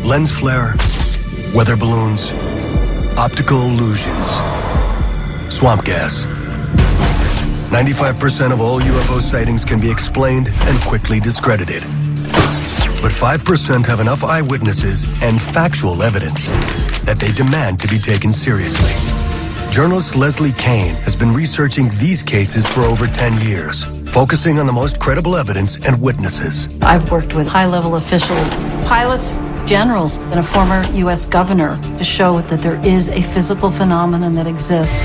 lens flare, weather balloons, optical illusions, swamp gas. 95% of all UFO sightings can be explained and quickly discredited. But 5% have enough eyewitnesses and factual evidence that they demand to be taken seriously. Journalist Leslie Kane has been researching these cases for over 10 years, focusing on the most credible evidence and witnesses. I've worked with high-level officials, pilots, generals, and a former U.S. governor to show that there is a physical phenomenon that exists.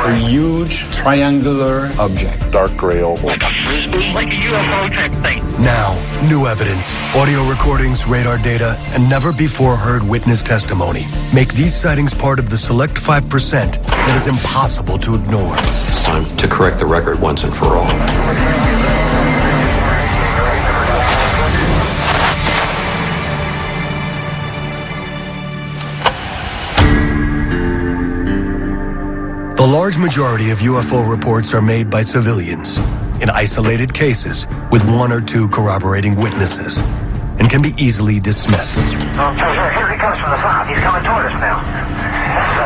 A huge triangular object. Dark gray oval. Like a frisbee? Like a UFO type thing. Now, new evidence, audio recordings, radar data, and never-before-heard witness testimony make these sightings part of the select 5% that is impossible to ignore. It's time to correct the record once and for all. The large majority of UFO reports are made by civilians in isolated cases with one or two corroborating witnesses and can be easily dismissed. Oh, here he comes from the south. He's coming toward us now. This is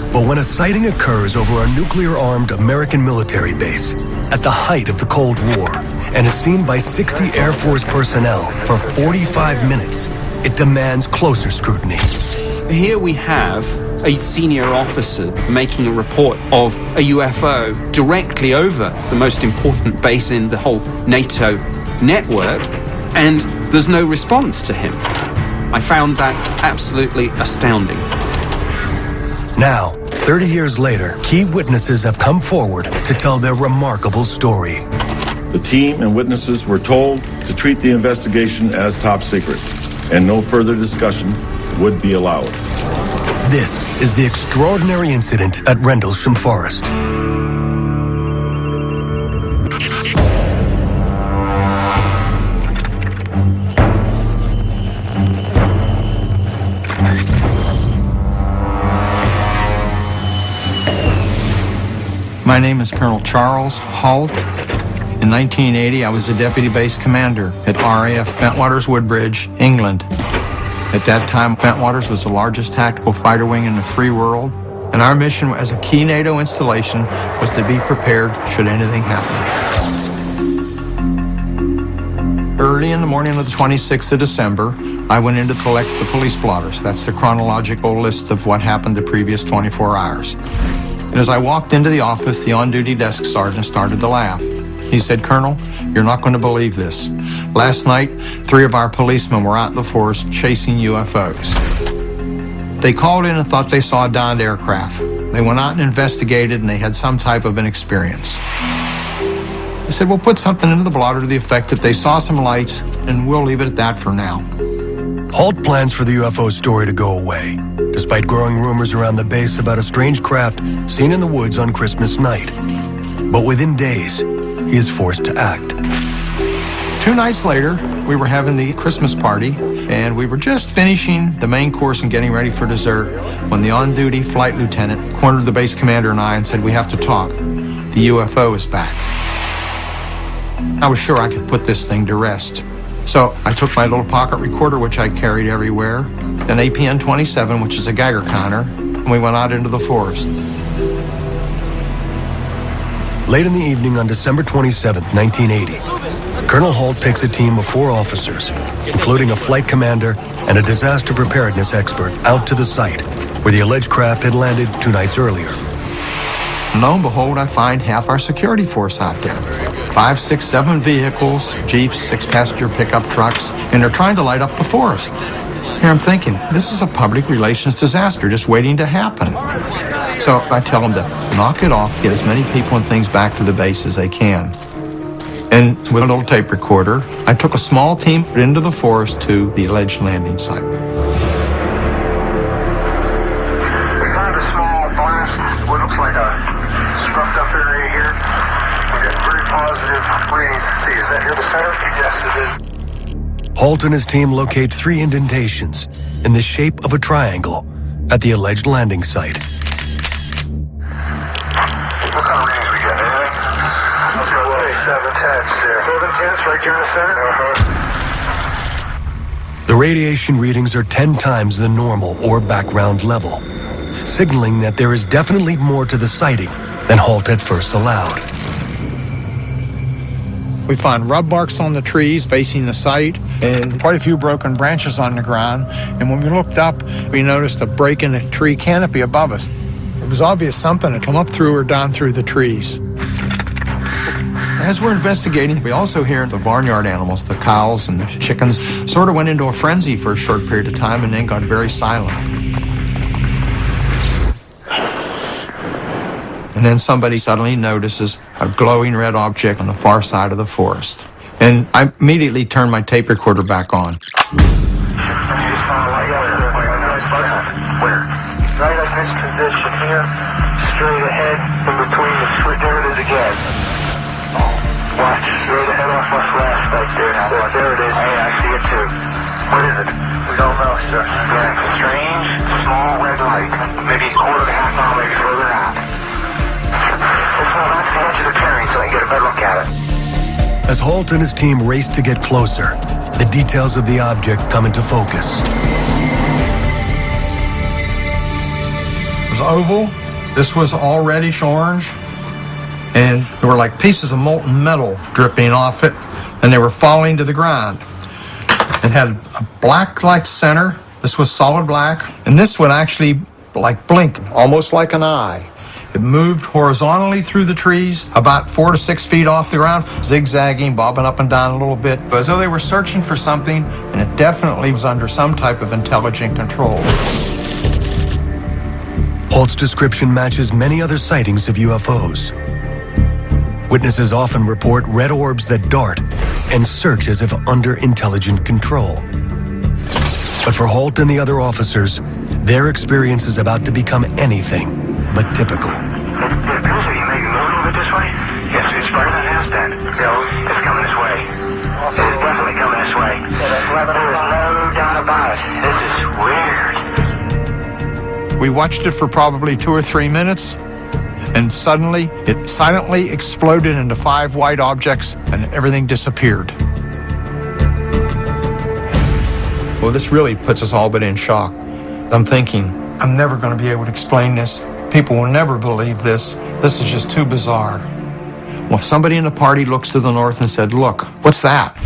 unreal. But when a sighting occurs over a nuclear-armed American military base at the height of the Cold War and is seen by 60 Air Force personnel for 45 minutes, it demands closer scrutiny. Here we have a senior officer making a report of a UFO directly over the most important base in the whole NATO network, and there's no response to him. I found that absolutely astounding. Now, 30 years later, key witnesses have come forward to tell their remarkable story. The team and witnesses were told to treat the investigation as top secret, and no further discussion would be allowed. This is the extraordinary incident at Rendlesham Forest. My name is Colonel Charles Halt. In 1980, I was a deputy base commander at RAF Bentwaters Woodbridge, England. At that time, Bentwaters was the largest tactical fighter wing in the free world, and our mission as a key NATO installation was to be prepared should anything happen. Early in the morning of the 26th of December, I went in to collect the police blotters. That's the chronological list of what happened the previous 24 hours. And as I walked into the office, the on-duty desk sergeant started to laugh. He said, "Colonel, you're not going to believe this. Last night, 3 of our policemen were out in the forest chasing UFOs. They called in and thought they saw a downed aircraft. They went out and investigated, and they had some type of an experience." I said, "We'll put something into the blotter to the effect that they saw some lights, and we'll leave it at that for now." Halt plans for the UFO story to go away, despite growing rumors around the base about a strange craft seen in the woods on Christmas night. But within days, he is forced to act. 2 nights later, we were having the Christmas party, and we were just finishing the main course and getting ready for dessert when the on-duty flight lieutenant cornered the base commander and I and said, "We have to talk. The UFO is back." I was sure I could put this thing to rest. So I took my little pocket recorder, which I carried everywhere, an APN 27, which is a Geiger counter, and we went out into the forest. Late in the evening on December 27, 1980, Colonel Halt takes a team of 4 officers, including a flight commander and a disaster preparedness expert, out to the site where the alleged craft had landed 2 nights earlier. And lo and behold, I find half our security force out there. 5, 6, 7 vehicles, Jeeps, 6-passenger pickup trucks, and they're trying to light up the forest. Here I'm thinking, this is a public relations disaster just waiting to happen. So I tell them to knock it off, get as many people and things back to the base as they can. And with a little tape recorder, I took a small team into the forest to the alleged landing site. We found a small blast, what looks like a scrubbed up area here. We got very positive readings. See, is that here the center? Yes, it is. Halt and his team locate 3 indentations in the shape of a triangle at the alleged landing site. What kind of readings we got? Anything? Let's go. 7 tenths there. 7 tenths right here in the center? The radiation readings are 10 times the normal or background level, signaling that there is definitely more to the sighting than Holt at first allowed. We found rub marks on the trees facing the site and quite a few broken branches on the ground. And when we looked up, we noticed a break in the tree canopy above us. It was obvious something had come up through or down through the trees. As we're investigating, we also hear the barnyard animals, the cows and the chickens, sort of went into a frenzy for a short period of time and then got very silent. And then somebody suddenly notices a glowing red object on the far side of the forest. And I immediately turned my tape recorder back on. Where? Right at this position here, straight ahead, in between the tree. There it is again. Watch, straight ahead off my flashlight there. There it is. Hey, I see it too. What is it? We don't know, sir. Yeah, it's a strange, small red light. Maybe a quarter to half mile, maybe further out. Let's move on to the edge of the clearing so I can get a better look at it. As Holt and his team race to get closer, the details of the object come into focus. It was oval. This was all reddish orange. And there were like pieces of molten metal dripping off it, and they were falling to the ground. It had a black-like center. This was solid black. And this would actually like blink, almost like an eye. It moved horizontally through the trees, about 4 to 6 feet off the ground, zigzagging, bobbing up and down a little bit, as though they were searching for something, and it definitely was under some type of intelligent control. Holt's description matches many other sightings of UFOs. Witnesses often report red orbs that dart and search as if under intelligent control. But for Holt and the other officers, their experience is about to become anything but typical. It appears to be maybe moving a bit this way. Yes, it's farther than it has been. No, it's coming this way. It's definitely coming this way. There is no doubt about it. This is weird. We watched it for probably 2 or 3 minutes, and suddenly it silently exploded into 5 white objects, and everything disappeared. Well, this really puts us all but in shock. I'm thinking, I'm never going to be able to explain this. People will never believe this. This is just too bizarre. Well, somebody in the party looks to the north and said, "Look, what's that?"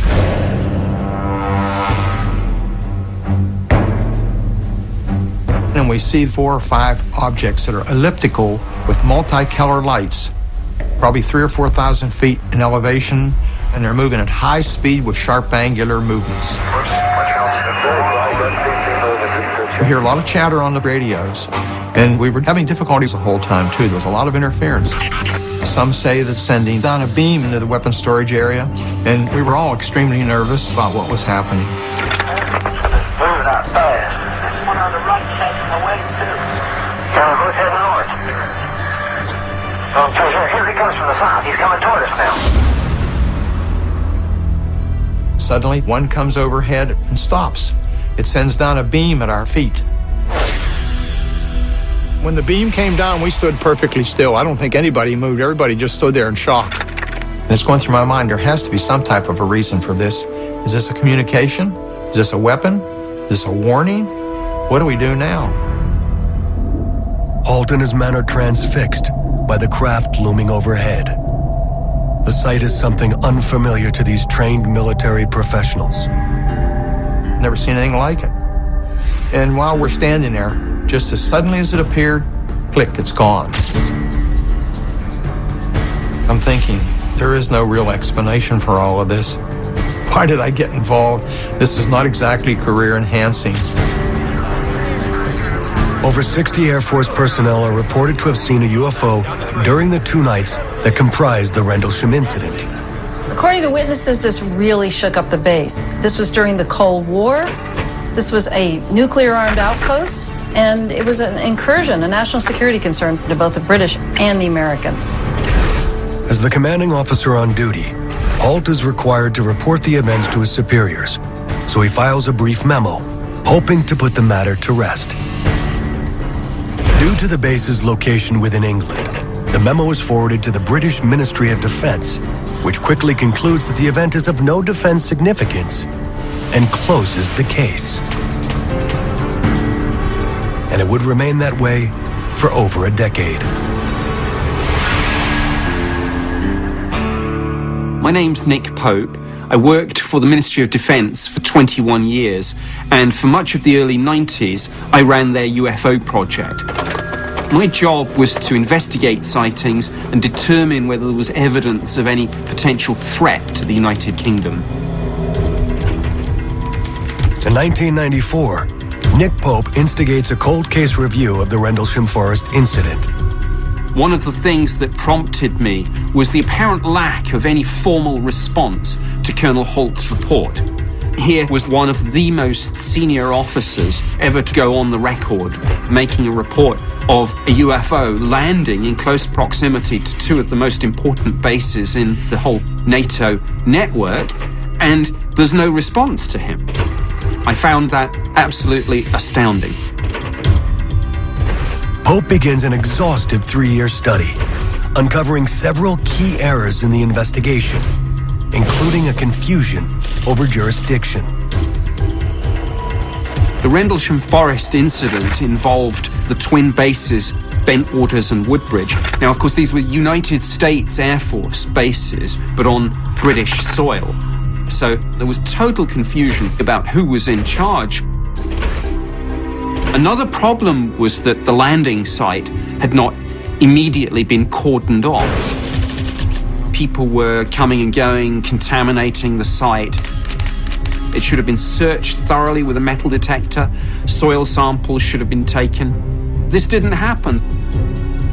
And we see 4 or 5 objects that are elliptical with multi-color lights, probably 3,000 or 4,000 feet in elevation, and they're moving at high speed with sharp angular movements. We hear a lot of chatter on the radios, and we were having difficulties the whole time, too. There was a lot of interference. Some say that sending down a beam into the weapons storage area, and we were all extremely nervous about what was happening. Moving out fast. There's one on the right heading away, too. Yeah, let's head north. Oh, here he comes from the south. He's coming toward us now. Suddenly, one comes overhead and stops. It sends down a beam at our feet. When the beam came down, we stood perfectly still. I don't think anybody moved. Everybody just stood there in shock. And it's going through my mind, there has to be some type of a reason for this. Is this a communication? Is this a weapon? Is this a warning? What do we do now? Holt and his men are transfixed by the craft looming overhead. The sight is something unfamiliar to these trained military professionals. Never seen anything like it. And while we're standing there, just as suddenly as it appeared, click, it's gone. I'm thinking, there is no real explanation for all of this. Why did I get involved? This is not exactly career enhancing. Over 60 Air Force personnel are reported to have seen a UFO during the 2 nights that comprised the Rendlesham incident. According to witnesses, this really shook up the base. This was during the Cold War. This was a nuclear-armed outpost, and it was an incursion, a national security concern to both the British and the Americans. As the commanding officer on duty, Holt is required to report the events to his superiors, so he files a brief memo, hoping to put the matter to rest. Due to the base's location within England, the memo is forwarded to the British Ministry of Defense, which quickly concludes that the event is of no defense significance and closes the case. And it would remain that way for over a decade. My name's Nick Pope. I worked for the Ministry of Defence for 21 years, and for much of the early 90s, I ran their UFO project. My job was to investigate sightings and determine whether there was evidence of any potential threat to the United Kingdom. In 1994, Nick Pope instigates a cold case review of the Rendlesham Forest incident. One of the things that prompted me was the apparent lack of any formal response to Colonel Holt's report. Here was one of the most senior officers ever to go on the record, making a report of a UFO landing in close proximity to two of the most important bases in the whole NATO network, and there's no response to him. I found that absolutely astounding. Pope begins an exhaustive 3-year study, uncovering several key errors in the investigation, including a confusion over jurisdiction. The Rendlesham Forest incident involved the twin bases, Bentwaters and Woodbridge. Now, of course, these were United States Air Force bases, but on British soil. So there was total confusion about who was in charge. Another problem was that the landing site had not immediately been cordoned off. People were coming and going, contaminating the site. It should have been searched thoroughly with a metal detector. Soil samples should have been taken. This didn't happen.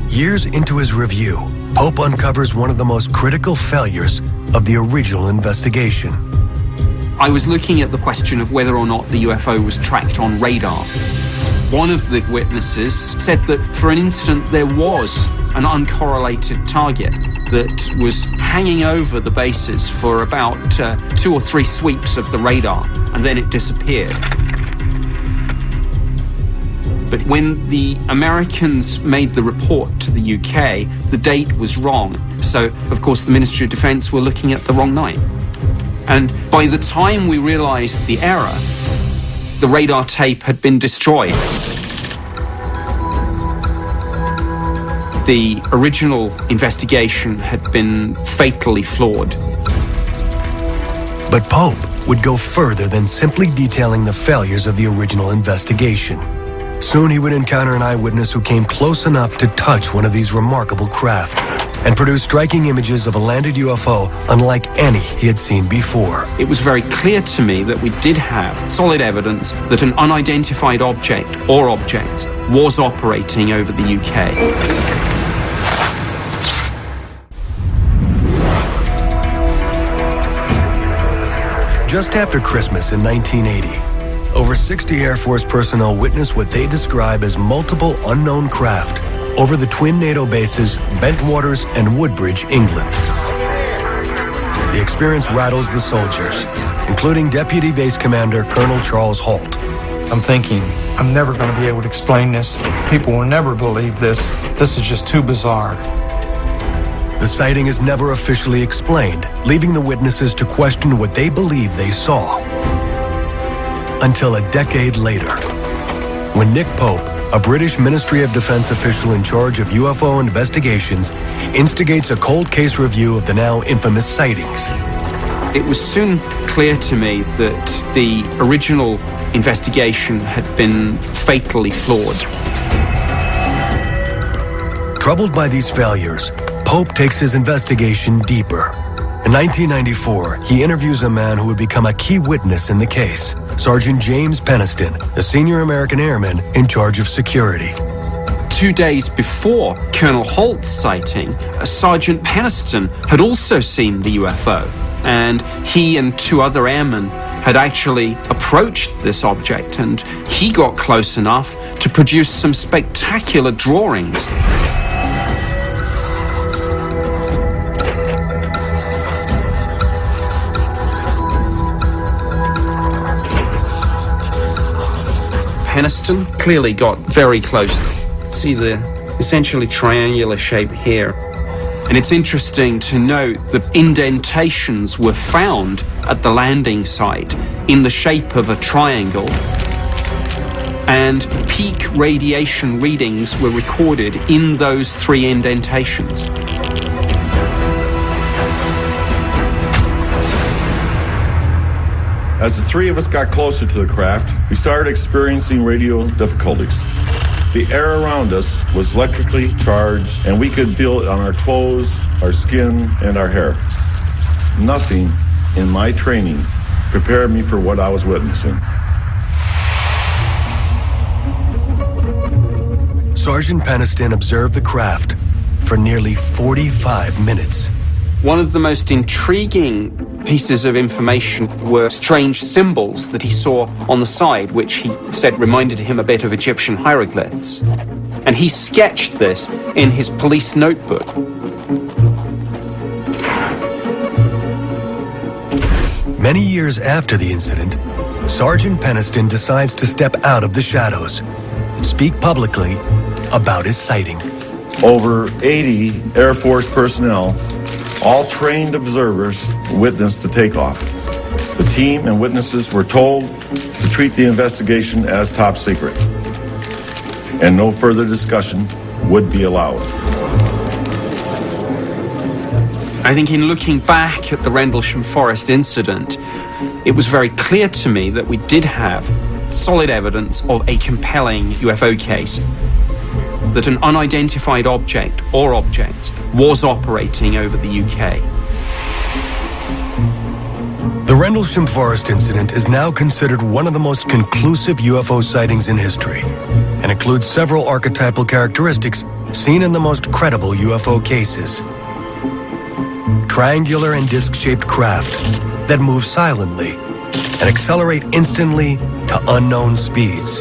Years into his review, Pope uncovers one of the most critical failures of the original investigation. I was looking at the question of whether or not the UFO was tracked on radar. One of the witnesses said that for an instant there was an uncorrelated target that was hanging over the bases for about 2 or 3 sweeps of the radar, and then it disappeared. But when the Americans made the report to the UK, the date was wrong. So, of course, the Ministry of Defence were looking at the wrong night. And by the time we realised the error, the radar tape had been destroyed. The original investigation had been fatally flawed. But Pope would go further than simply detailing the failures of the original investigation. Soon he would encounter an eyewitness who came close enough to touch one of these remarkable craft and produce striking images of a landed UFO unlike any he had seen before. It was very clear to me that we did have solid evidence that an unidentified object or objects was operating over the UK. Just after Christmas in 1980, over 60 Air Force personnel witnessed what they describe as multiple unknown craft over the twin NATO bases, Bentwaters and Woodbridge, England. The experience rattles the soldiers, including Deputy Base Commander Colonel Charles Holt. I'm thinking, I'm never going to be able to explain this. People will never believe this. This is just too bizarre. The sighting is never officially explained, leaving the witnesses to question what they believed they saw. Until a decade later, when Nick Pope, a British Ministry of Defence official in charge of UFO investigations, instigates a cold case review of the now infamous sightings. It was soon clear to me that the original investigation had been fatally flawed. Troubled by these failures, Pope takes his investigation deeper. In 1994, he interviews a man who would become a key witness in the case, Sergeant James Peniston, a senior American airman in charge of security. 2 days before Colonel Holt's sighting, Sergeant Peniston had also seen the UFO, and he and 2 other airmen had actually approached this object, and he got close enough to produce some spectacular drawings. Peniston clearly got very close. See the essentially triangular shape here. And it's interesting to note that indentations were found at the landing site in the shape of a triangle, and peak radiation readings were recorded in those 3 indentations. As the 3 of us got closer to the craft, we started experiencing radio difficulties. The air around us was electrically charged, and we could feel it on our clothes, our skin, and our hair. Nothing in my training prepared me for what I was witnessing. Sergeant Peniston observed the craft for nearly 45 minutes. One of the most intriguing pieces of information were strange symbols that he saw on the side, which he said reminded him a bit of Egyptian hieroglyphs. And he sketched this in his police notebook. Many years after the incident, Sergeant Peniston decides to step out of the shadows and speak publicly about his sighting. Over 80 Air Force personnel, all trained observers, witnessed the takeoff. The team and witnesses were told to treat the investigation as top secret, and no further discussion would be allowed. I think in looking back at the Rendlesham Forest incident, it was very clear to me that we did have solid evidence of a compelling UFO case, that an unidentified object or objects was operating over the UK. The Rendlesham Forest incident is now considered one of the most conclusive UFO sightings in history, and includes several archetypal characteristics seen in the most credible UFO cases. Triangular and disc-shaped craft that move silently and accelerate instantly to unknown speeds.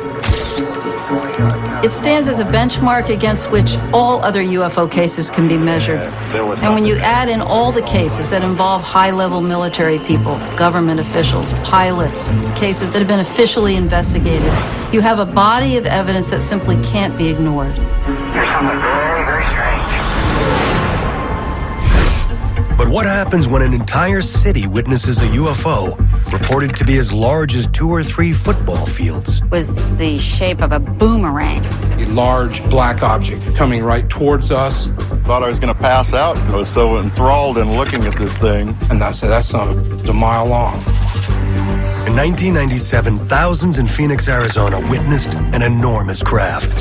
It stands as a benchmark against which all other UFO cases can be measured. And when you add in all the cases that involve high-level military people, government officials, pilots, cases that have been officially investigated, you have a body of evidence that simply can't be ignored. There's something very, very strange. But what happens when an entire city witnesses a UFO reported to be as large as 2 or 3 football fields? Was the shape of a boomerang. A large black object coming right towards us. Thought I was going to pass out because I was so enthralled in looking at this thing. And I said, that's a mile long. In 1997, thousands in Phoenix, Arizona witnessed an enormous craft.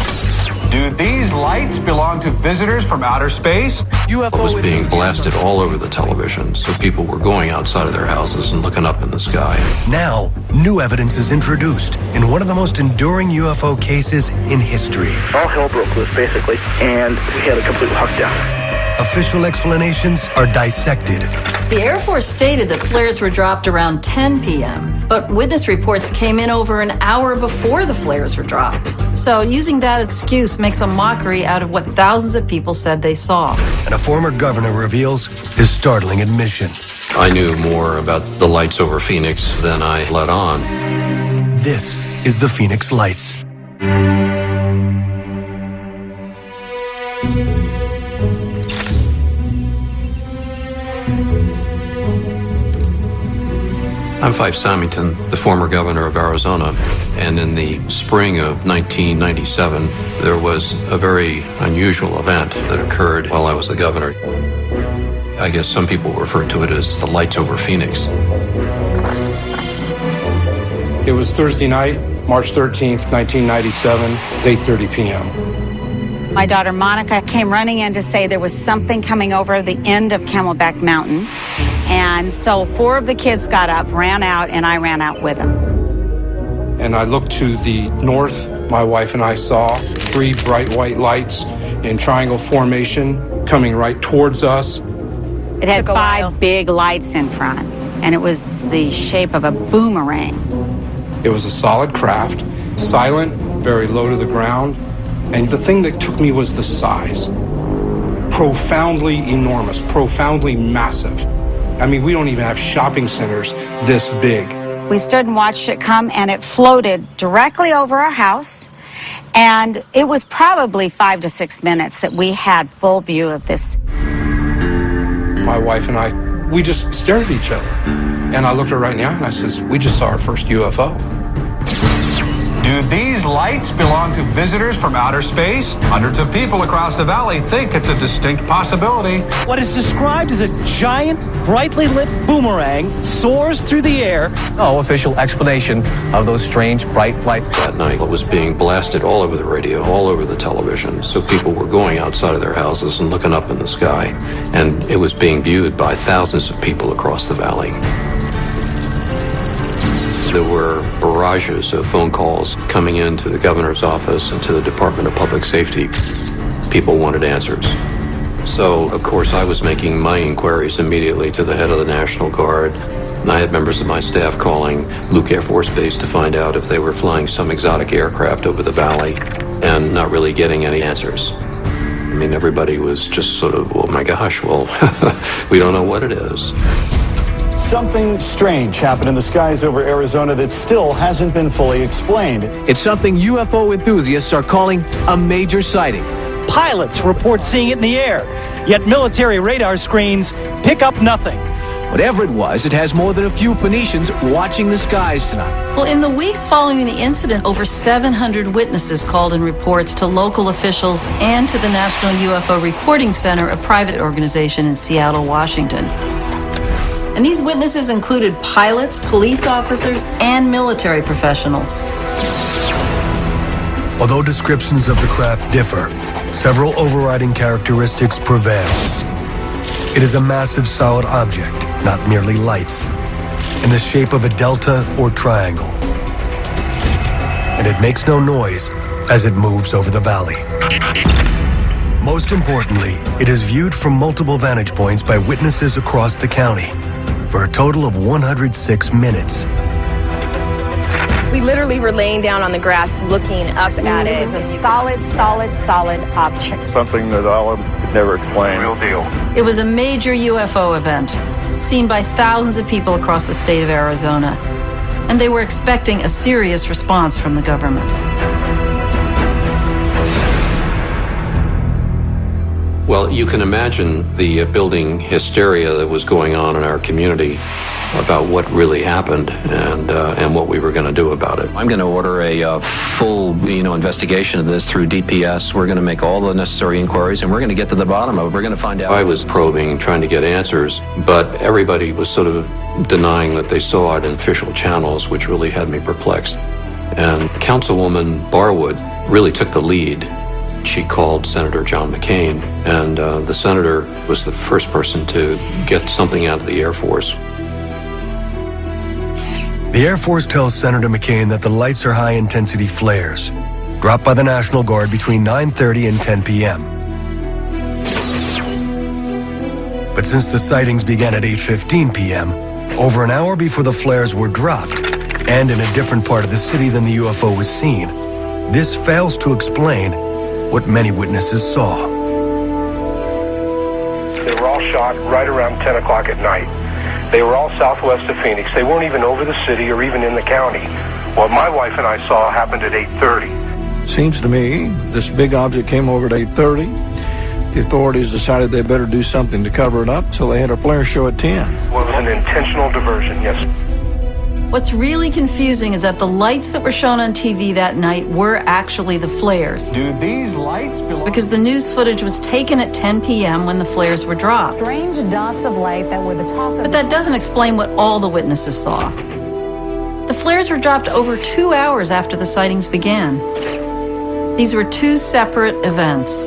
Do these lights belong to visitors from outer space? It was being blasted all over the television, so people were going outside of their houses and looking up in the sky. Now, new evidence is introduced in one of the most enduring UFO cases in history. All hell broke loose, basically, and we had a complete lockdown. Official explanations are dissected. The Air Force stated that flares were dropped around 10 p.m., but witness reports came in over an hour before the flares were dropped. So using that excuse makes a mockery out of what thousands of people said they saw. And a former governor reveals his startling admission. I knew more about the lights over Phoenix than I let on. This is the Phoenix Lights. I'm Fife Symington, the former governor of Arizona, and in the spring of 1997, there was a very unusual event that occurred while I was the governor. I guess some people refer to it as the lights over Phoenix. It was Thursday night, March 13th, 1997, at 8:30 p.m. My daughter Monica came running in to say there was something coming over the end of Camelback Mountain. And so 4 of the kids got up, ran out, and I ran out with them. And I looked to the north. My wife and I saw 3 bright white lights in triangle formation coming right towards us. It had 5 big lights in front, and it was the shape of a boomerang. It was a solid craft, silent, very low to the ground. And the thing that took me was the size. Profoundly enormous, profoundly massive. I mean, we don't even have shopping centers this big. We stood and watched it come, and it floated directly over our house. And it was probably 5 to 6 minutes that we had full view of this. My wife and I, we just stared at each other. And I looked her right in the eye and I says, we just saw our first UFO. Do these lights belong to visitors from outer space? Hundreds of people across the valley think it's a distinct possibility. What is described as a giant, brightly lit boomerang soars through the air. No official explanation of those strange bright lights. That night, it was being blasted all over the radio, all over the television. So people were going outside of their houses and looking up in the sky. And it was being viewed by thousands of people across the valley. There were barrages of phone calls coming into the governor's office and to the Department of Public Safety. People wanted answers. So, of course, I was making my inquiries immediately to the head of the National Guard. And I had members of my staff calling Luke Air Force Base to find out if they were flying some exotic aircraft over the valley and not really getting any answers. I mean, everybody was just sort of, oh my gosh, well, we don't know what it is. Something strange happened in the skies over Arizona that still hasn't been fully explained. It's something UFO enthusiasts are calling a major sighting. Pilots report seeing it in the air, yet military radar screens pick up nothing. Whatever it was, it has more than a few Phoenicians watching the skies tonight. Well, in the weeks following the incident, over 700 witnesses called in reports to local officials and to the National UFO Reporting Center, a private organization in Seattle, Washington. And these witnesses included pilots, police officers, and military professionals. Although descriptions of the craft differ, several overriding characteristics prevail. It is a massive solid object, not merely lights, in the shape of a delta or triangle. And it makes no noise as it moves over the valley. Most importantly, it is viewed from multiple vantage points by witnesses across the county for a total of 106 minutes. We literally were laying down on the grass looking up at it. It was a solid object. Something that Alan could never explain. Real deal. It was a major UFO event, seen by thousands of people across the state of Arizona. And they were expecting a serious response from the government. Well, you can imagine the building hysteria that was going on in our community about what really happened and what we were going to do about it. I'm going to order a full, investigation of this through DPS. We're going to make all the necessary inquiries, and we're going to get to the bottom of it. We're going to find out. I was probing, trying to get answers, but everybody was sort of denying that they saw it in official channels, which really had me perplexed. And Councilwoman Barwood really took the lead. She called Senator John McCain, and the senator was the first person to get something out of the Air Force. The Air Force tells Senator McCain that the lights are high-intensity flares, dropped by the National Guard between 9:30 and 10 p.m. But since the sightings began at 8:15 p.m., over an hour before the flares were dropped, and in a different part of the city than the UFO was seen, this fails to explain what many witnesses saw. They were all shot right around 10 o'clock at night. They were all southwest of Phoenix. They weren't even over the city or even in the county. What my wife and I saw happened at 8:30. Seems to me this big object came over at 8:30. The authorities decided they better do something to cover it up, so they had a flare show at 10. Well, it was an intentional diversion, yes. What's really confusing is that the lights that were shown on TV that night were actually the flares. Do these lights belong? Because the news footage was taken at 10 p.m. when the flares were dropped. Strange dots of light that were the top of. But that doesn't explain what all the witnesses saw. The flares were dropped over 2 hours after the sightings began. These were two separate events.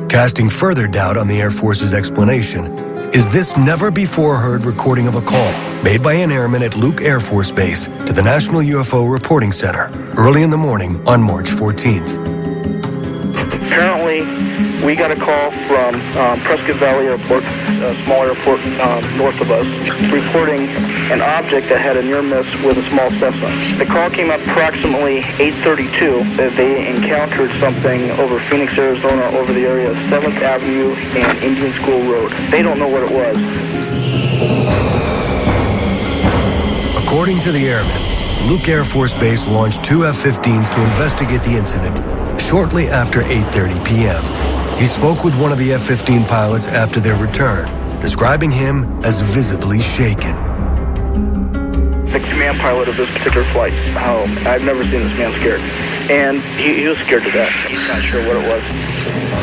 Casting further doubt on the Air Force's explanation is this never-before-heard recording of a call made by an airman at Luke Air Force Base to the National UFO Reporting Center early in the morning on March 14th. Apparently, we got a call from Prescott Valley Airport, a small airport north of us, reporting an object that had a near miss with a small Cessna. The call came up approximately 8:32 that they encountered something over Phoenix, Arizona, over the area of 7th Avenue and Indian School Road. They don't know what it was. According to the airmen, Luke Air Force Base launched two F-15s to investigate the incident, shortly after 8:30 p.m. He spoke with one of the F-15 pilots after their return, describing him as visibly shaken. The command pilot of this particular flight, I've never seen this man scared. And he was scared to death. He's not sure what it was.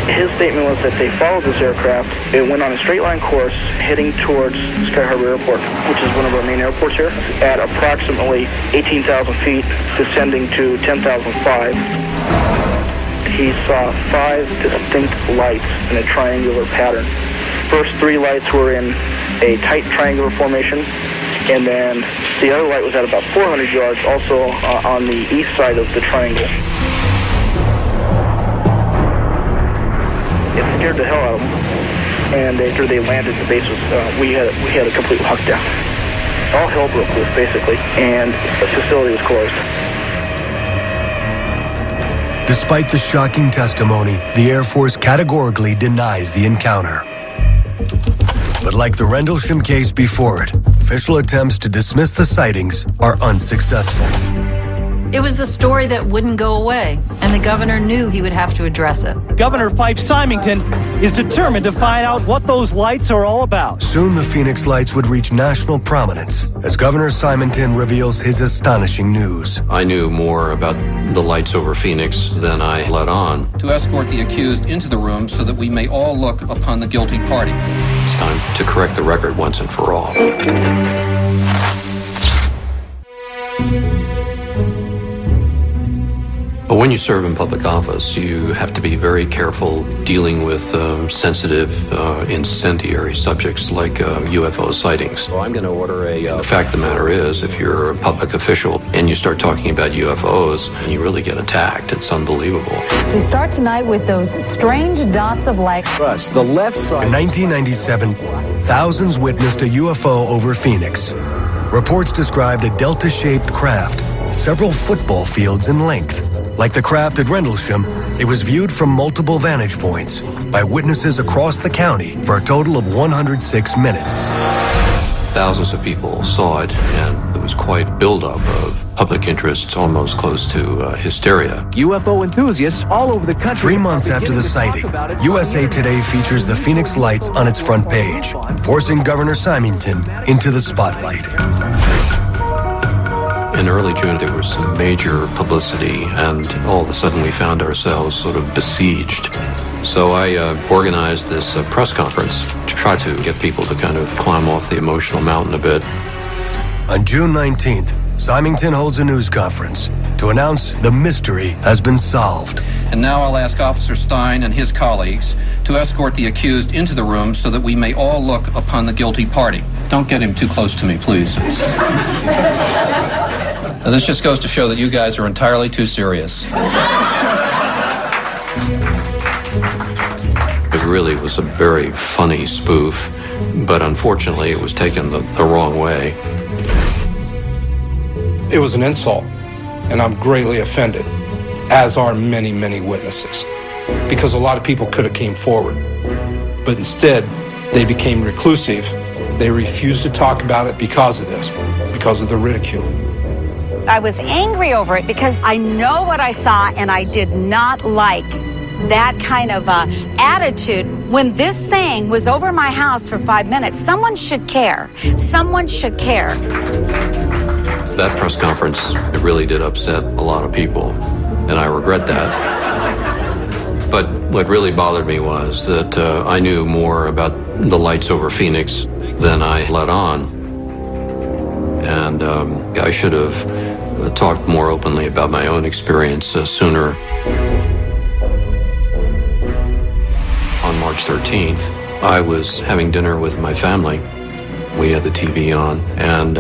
His statement was that they followed this aircraft. It went on a straight line course heading towards Sky Harbor Airport, which is one of our main airports here, at approximately 18,000 feet, descending to 10,005. He saw 5 distinct lights in a triangular pattern. First 3 lights were in a tight triangular formation, and then the other light was at about 400 yards, also on the east side of the triangle. It scared the hell out of them, and after they landed, the base was we had a complete lockdown. All hell broke loose basically, and the facility was closed. Despite the shocking testimony, the Air Force categorically denies the encounter. But like the Rendlesham case before it, official attempts to dismiss the sightings are unsuccessful. It was the story that wouldn't go away, and the governor knew he would have to address it. Governor Fife Symington is determined to find out what those lights are all about. Soon the Phoenix lights would reach national prominence as Governor Symington reveals his astonishing news. I knew more about the lights over Phoenix than I let on. To escort the accused into the room so that we may all look upon the guilty party. It's time to correct the record once and for all. But when you serve in public office, you have to be very careful dealing with sensitive, incendiary subjects like UFO sightings. Well, I'm going to order a... The fact of the matter is, if you're a public official and you start talking about UFOs, you really get attacked. It's unbelievable. So we start tonight with those strange dots of light. Plus, the left side... In 1997, thousands witnessed a UFO over Phoenix. Reports described a delta-shaped craft, several football fields in length. Like the craft at Rendlesham, it was viewed from multiple vantage points by witnesses across the county for a total of 106 minutes. Thousands of people saw it, and there was quite a buildup of public interest, almost close to hysteria. UFO enthusiasts all over the country... 3 months after the sighting, USA Today features the Phoenix lights on its front page, forcing Governor Symington into the spotlight. In early June, there was some major publicity, and all of a sudden we found ourselves sort of besieged. So I organized this press conference to try to get people to kind of climb off the emotional mountain a bit. On June 19th, Symington holds a news conference to announce the mystery has been solved. And now I'll ask Officer Stein and his colleagues to escort the accused into the room so that we may all look upon the guilty party. Don't get him too close to me, please. Now, this just goes to show that you guys are entirely too serious. It really was a very funny spoof, but unfortunately it was taken the wrong way. It was an insult, and I'm greatly offended, as are many, many witnesses, because a lot of people could have came forward, but instead they became reclusive. They refused to talk about it because of this, because of the ridicule. I was angry over it because I know what I saw, and I did not like that kind of attitude. When this thing was over my house for 5 minutes, someone should care. Someone should care. That press conference, it really did upset a lot of people, and I regret that. But what really bothered me was that I knew more about the lights over Phoenix than I let on. And I should have talked more openly about my own experience sooner. On March 13th, I was having dinner with my family. We had the TV on, and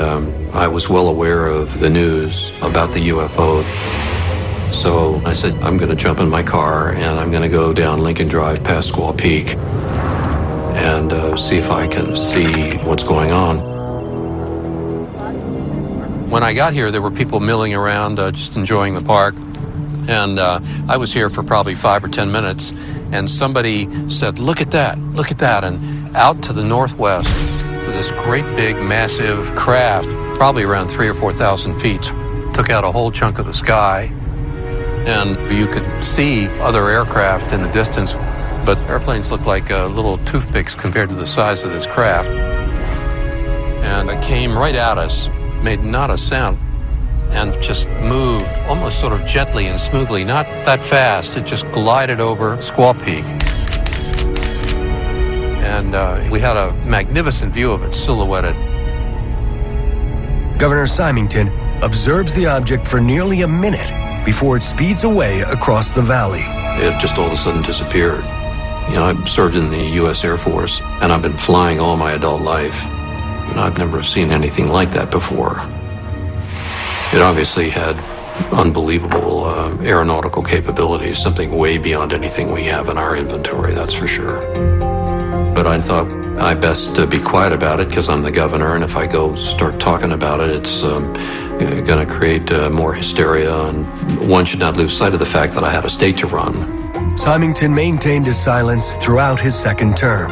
I was well aware of the news about the UFO. So I said, I'm going to jump in my car, and I'm going to go down Lincoln Drive past Squaw Peak and see if I can see what's going on. When I got here, there were people milling around, just enjoying the park. And I was here for probably 5 or 10 minutes, and somebody said, look at that, and out to the northwest, this great big massive craft, probably around 3,000 or 4,000 feet, took out a whole chunk of the sky and you could see other aircraft in the distance, but airplanes looked like little toothpicks compared to the size of this craft. And it came right at us, made not a sound, and just moved almost sort of gently and smoothly, not that fast. It just glided over Squaw Peak. And we had a magnificent view of it silhouetted. Governor Symington observes the object for nearly a minute before it speeds away across the valley. It just all of a sudden disappeared. You know, I served in the U.S. Air Force, and I've been flying all my adult life. And I've never seen anything like that before. It obviously had unbelievable aeronautical capabilities, something way beyond anything we have in our inventory, that's for sure. But I thought I best be quiet about it because I'm the governor, and if I go start talking about it, it's going to create more hysteria, and one should not lose sight of the fact that I had a state to run. Symington maintained his silence throughout his second term.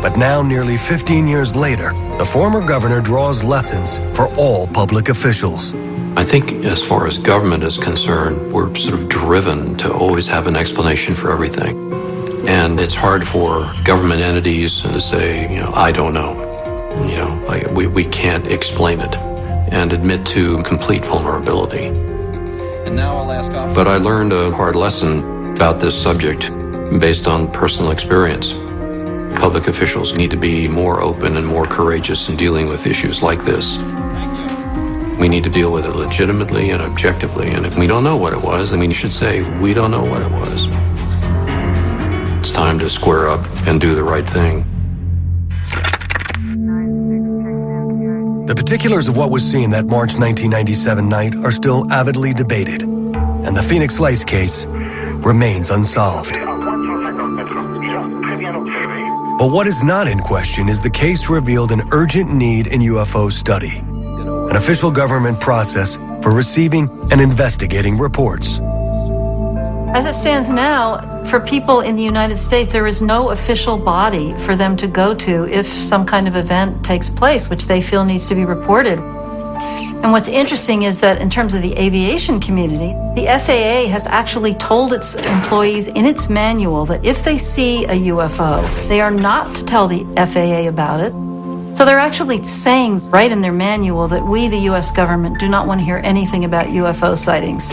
But now, nearly 15 years later, the former governor draws lessons for all public officials. I think as far as government is concerned, we're sort of driven to always have an explanation for everything. And it's hard for government entities to say, you know, I don't know. You know, we can't explain it and admit to complete vulnerability. And now I'll ask off. But I learned a hard lesson about this subject based on personal experience. Public officials need to be more open and more courageous in dealing with issues like this. We need to deal with it legitimately and objectively, and if we don't know what it was, then we should say, we don't know what it was. It's time to square up and do the right thing. The particulars of what was seen that March 1997 night are still avidly debated, and the Phoenix Lights case remains unsolved. But what is not in question is the case revealed an urgent need in UFO study, an official government process for receiving and investigating reports. As it stands now, for people in the United States, there is no official body for them to go to if some kind of event takes place, which they feel needs to be reported. And what's interesting is that in terms of the aviation community, the FAA has actually told its employees in its manual that if they see a UFO, they are not to tell the FAA about it. So they're actually saying right in their manual that we, the U.S. government, do not want to hear anything about UFO sightings.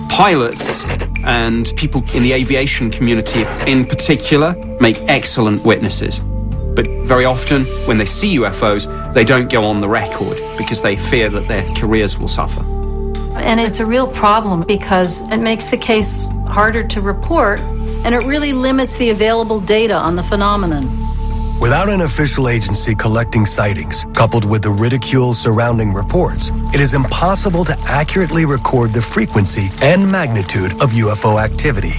Pilots and people in the aviation community in particular make excellent witnesses. But very often, when they see UFOs, they don't go on the record because they fear that their careers will suffer. And it's a real problem because it makes the case harder to report, and it really limits the available data on the phenomenon. Without an official agency collecting sightings, coupled with the ridicule surrounding reports, it is impossible to accurately record the frequency and magnitude of UFO activity.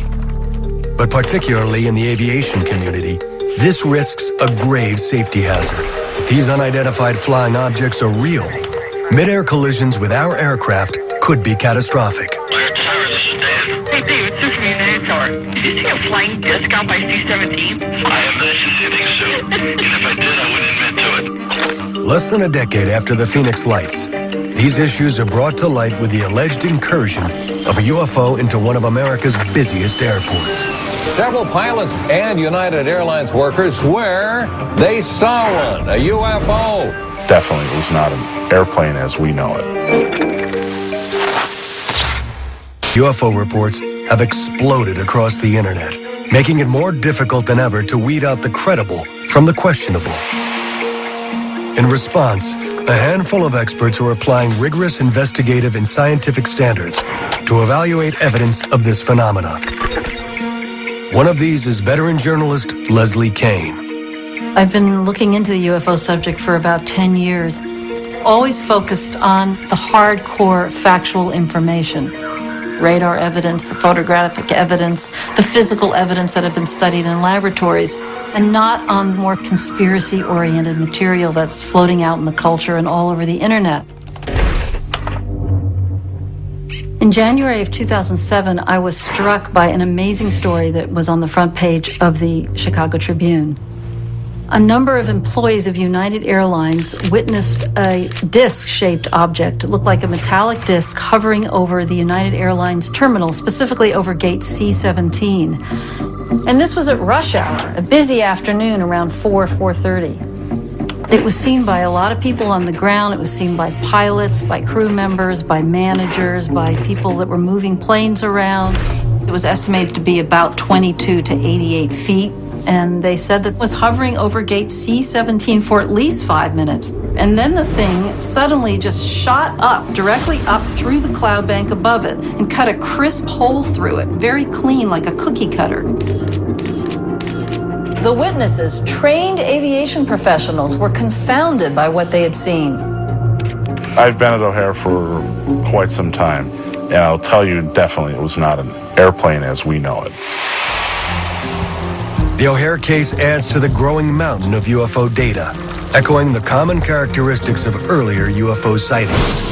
But particularly in the aviation community, this risks a grave safety hazard. If these unidentified flying objects are real, mid-air collisions with our aircraft could be catastrophic. Hey, Dave, it's Sue from United Tower. Did you see a flying disc out by C-17? I have not seen anything, Sue. And if I did, I wouldn't admit to it. Less than a decade after the Phoenix Lights, these issues are brought to light with the alleged incursion of a UFO into one of America's busiest airports. Several pilots and United Airlines workers swear they saw one, a UFO. Definitely was not an airplane as we know it. UFO reports have exploded across the internet, making it more difficult than ever to weed out the credible from the questionable. In response, a handful of experts are applying rigorous investigative and scientific standards to evaluate evidence of this phenomenon. One of these is veteran journalist Leslie Kane. I've been looking into the UFO subject for about 10 years, always focused on the hardcore factual information. Radar evidence, the photographic evidence, the physical evidence that have been studied in laboratories, and not on more conspiracy-oriented material that's floating out in the culture and all over the internet. In January of 2007, I was struck by an amazing story that was on the front page of the Chicago Tribune. A number of employees of United Airlines witnessed a disc-shaped object. It looked like a metallic disc hovering over the United Airlines terminal, specifically over gate C-17. And this was at rush hour, a busy afternoon around 4:30. It was seen by a lot of people on the ground. It was seen by pilots, by crew members, by managers, by people that were moving planes around. It was estimated to be about 22 to 88 feet. And they said that it was hovering over gate C-17 for at least 5 minutes. And then the thing suddenly just shot up, directly up through the cloud bank above it and cut a crisp hole through it, very clean, like a cookie cutter. The witnesses, trained aviation professionals, were confounded by what they had seen. I've been at O'Hare for quite some time, and I'll tell you definitely it was not an airplane as we know it. The O'Hare case adds to the growing mountain of UFO data, echoing the common characteristics of earlier UFO sightings.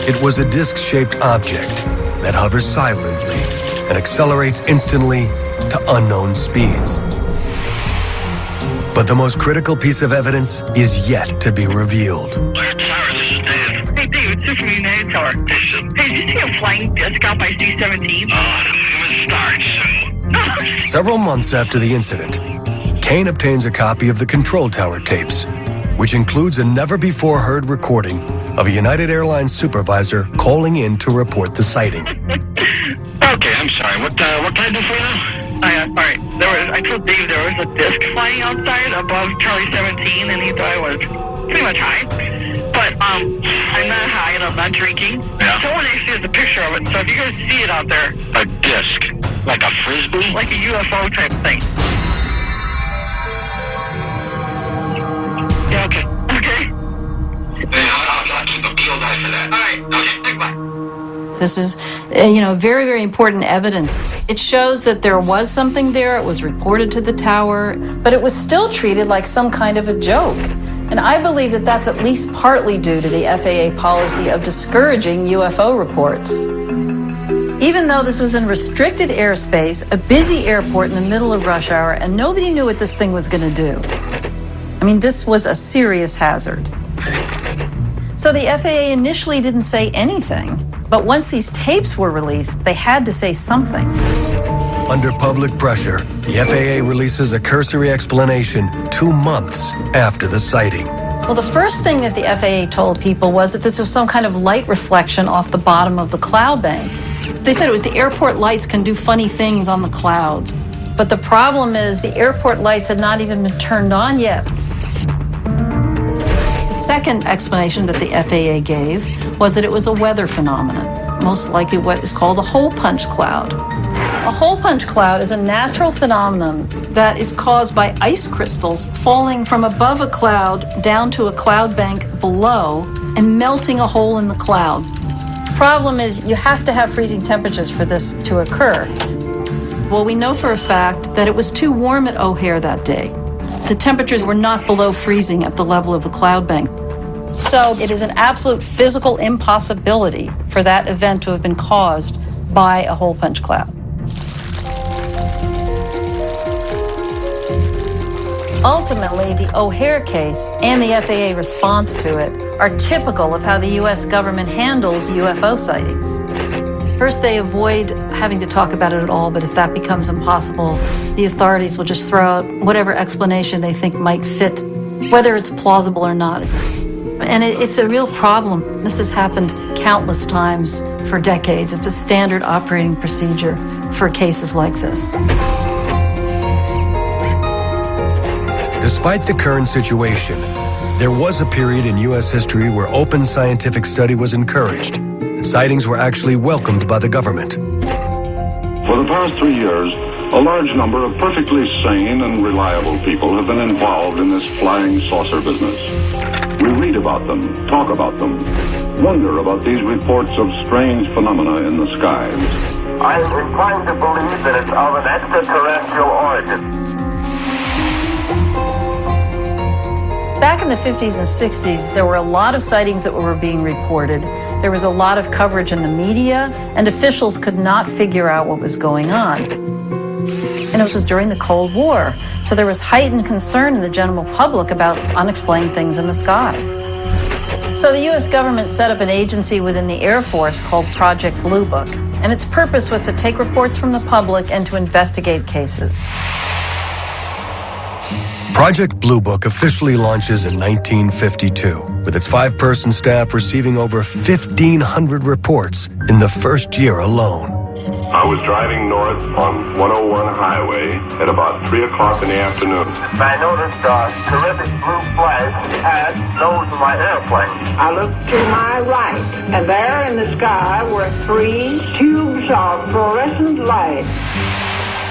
It was a disc-shaped object that hovers silently and accelerates instantly to unknown speeds. But the most critical piece of evidence is yet to be revealed. Hey, Dave, it's just from United Tower. Hey, did you see a flying disc out by C-17? It was start, so... Several months after the incident, Kane obtains a copy of the control tower tapes, which includes a never-before-heard recording of a United Airlines supervisor calling in to report the sighting. Okay, I'm sorry. What can I do for you now? All right. I told Dave there was a disc flying outside above Charlie 17, and he thought I was pretty much high. But I'm not high, and I'm not drinking. Yeah. Someone actually has a picture of it, so if you guys see it out there... A disc? Like a frisbee? Like a UFO type thing. Yeah, okay. Okay. Hey, I'll keep a field eye for that. All right. Okay, thanks, bye. This is, very, very important evidence. It shows that there was something there. It was reported to the tower, but it was still treated like some kind of a joke. And I believe that that's at least partly due to the FAA policy of discouraging UFO reports. Even though this was in restricted airspace, a busy airport in the middle of rush hour, and nobody knew what this thing was going to do. I mean, this was a serious hazard. So the FAA initially didn't say anything. But once these tapes were released, they had to say something. Under public pressure, the FAA releases a cursory explanation 2 months after the sighting. Well, the first thing that the FAA told people was that this was some kind of light reflection off the bottom of the cloud bank. They said it was the airport lights can do funny things on the clouds. But the problem is the airport lights had not even been turned on yet. The second explanation that the FAA gave was that it was a weather phenomenon, most likely what is called a hole punch cloud. A hole punch cloud is a natural phenomenon that is caused by ice crystals falling from above a cloud down to a cloud bank below and melting a hole in the cloud. The problem is you have to have freezing temperatures for this to occur. Well, we know for a fact that it was too warm at O'Hare that day. The temperatures were not below freezing at the level of the cloud bank. So it is an absolute physical impossibility for that event to have been caused by a hole punch cloud. Ultimately, the O'Hare case and the FAA response to it are typical of how the U.S. government handles UFO sightings. First, they avoid having to talk about it at all, but if that becomes impossible, the authorities will just throw out whatever explanation they think might fit, whether it's plausible or not. And it's a real problem. This has happened countless times for decades. It's a standard operating procedure for cases like this. Despite the current situation, there was a period in U.S. history where open scientific study was encouraged, and sightings were actually welcomed by the government. For the past 3 years, a large number of perfectly sane and reliable people have been involved in this flying saucer business. We read about them, talk about them, wonder about these reports of strange phenomena in the skies. I am inclined to believe that it's of an extraterrestrial origin. Back in the 50s and 60s, there were a lot of sightings that were being reported. There was a lot of coverage in the media, and officials could not figure out what was going on. and it was during the Cold War. So there was heightened concern in the general public about unexplained things in the sky. So the U.S. government set up an agency within the Air Force called Project Blue Book, and its purpose was to take reports from the public and to investigate cases. Project Blue Book officially launches in 1952, with its 5-person staff receiving over 1,500 reports in the first year alone. I was driving north on 101 highway at about 3 o'clock in the afternoon. I noticed a terrific blue flash at nose of my airplane. I looked to my right, and there in the sky were 3 tubes of fluorescent light.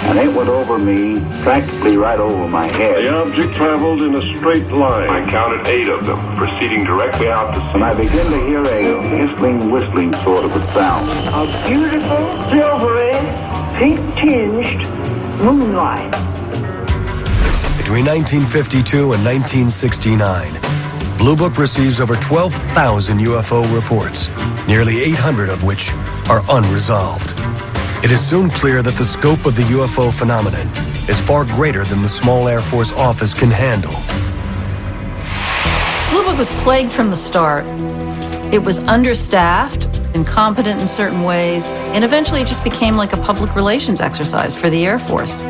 And it went over me, practically right over my head. The object traveled in a straight line. I counted 8 of them, proceeding directly out to sea. And I began to hear a hissing, whistling sort of a sound. A beautiful, silvery, pink-tinged moonlight. Between 1952 and 1969, Blue Book receives over 12,000 UFO reports, nearly 800 of which are unresolved. It is soon clear that the scope of the UFO phenomenon is far greater than the small Air Force office can handle. Blue Book was plagued from the start. It was understaffed, incompetent in certain ways, and eventually it just became like a public relations exercise for the Air Force.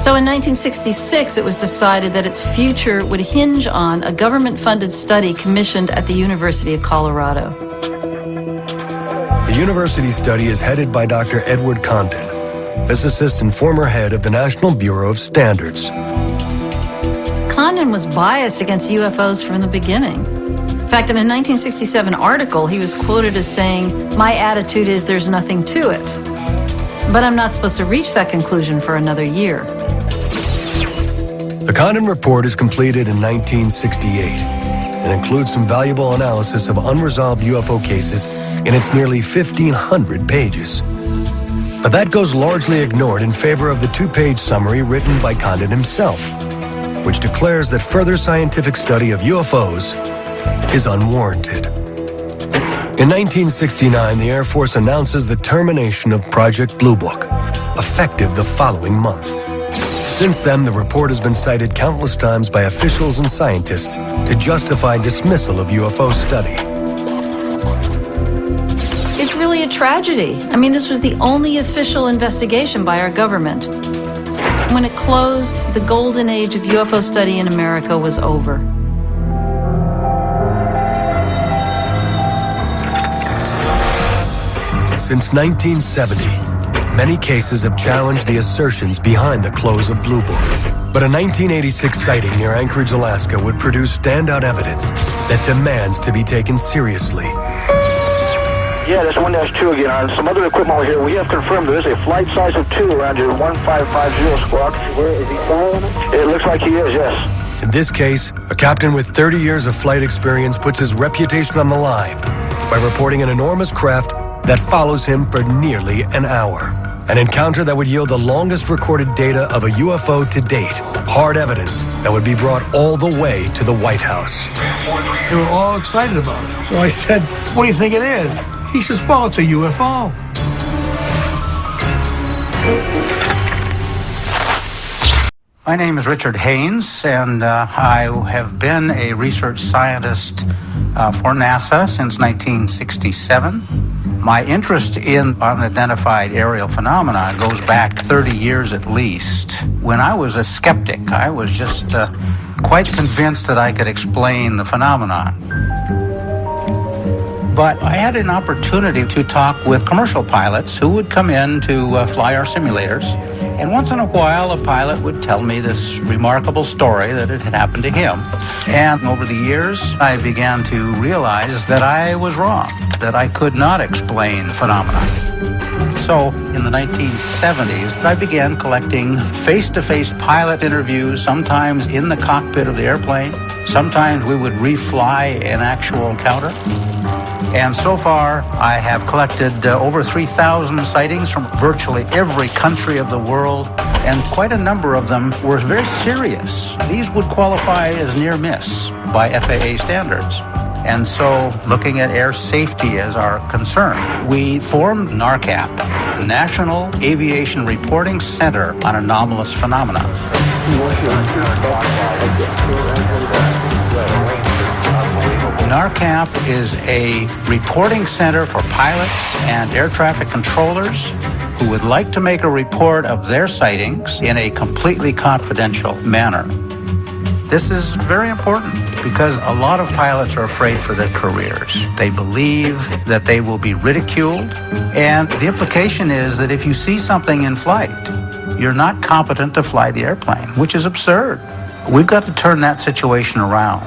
So in 1966, it was decided that its future would hinge on a government-funded study commissioned at the University of Colorado. The university study is headed by Dr. Edward Condon, physicist and former head of the National Bureau of Standards. Condon was biased against UFOs from the beginning. In fact, in a 1967 article, he was quoted as saying, "My attitude is there's nothing to it. But I'm not supposed to reach that conclusion for another year." The Condon report is completed in 1968 and includes some valuable analysis of unresolved UFO cases in its nearly 1,500 pages. But that goes largely ignored in favor of the 2-page summary written by Condon himself, which declares that further scientific study of UFOs is unwarranted. In 1969, the Air Force announces the termination of Project Blue Book, effective the following month. Since then, the report has been cited countless times by officials and scientists to justify dismissal of UFO study. It's really a tragedy. I mean, this was the only official investigation by our government. When it closed, the golden age of UFO study in America was over. Since 1970, many cases have challenged the assertions behind the close of Blue Book. But a 1986 sighting near Anchorage, Alaska would produce standout evidence that demands to be taken seriously. Yeah, that's 1-2 again. On some other equipment over here, we have confirmed there is a flight size of 2 around your 1550 squawk. Where is he following us? It looks like he is, yes. In this case, a captain with 30 years of flight experience puts his reputation on the line by reporting an enormous craft that follows him for nearly an hour. An encounter that would yield the longest recorded data of a UFO to date. Hard evidence that would be brought all the way to the White House. They were all excited about it. So I said, "What do you think it is?" He says, "Well, it's a UFO." My name is Richard Haynes, and I have been a research scientist for NASA since 1967. My interest in unidentified aerial phenomena goes back 30 years at least. When I was a skeptic, I was just quite convinced that I could explain the phenomenon. But I had an opportunity to talk with commercial pilots who would come in to fly our simulators. And once in a while, a pilot would tell me this remarkable story that it had happened to him. And over the years, I began to realize that I was wrong, that I could not explain phenomena. So in the 1970s, I began collecting face-to-face pilot interviews, sometimes in the cockpit of the airplane. Sometimes we would refly an actual encounter. And so far, I have collected over 3,000 sightings from virtually every country of the world, and quite a number of them were very serious. These would qualify as near miss by FAA standards. And so, looking at air safety as our concern, we formed NARCAP, the National Aviation Reporting Center on Anomalous Phenomena. NARCAP is a reporting center for pilots and air traffic controllers who would like to make a report of their sightings in a completely confidential manner. This is very important because a lot of pilots are afraid for their careers. They believe that they will be ridiculed, and the implication is that if you see something in flight, you're not competent to fly the airplane, which is absurd. We've got to turn that situation around.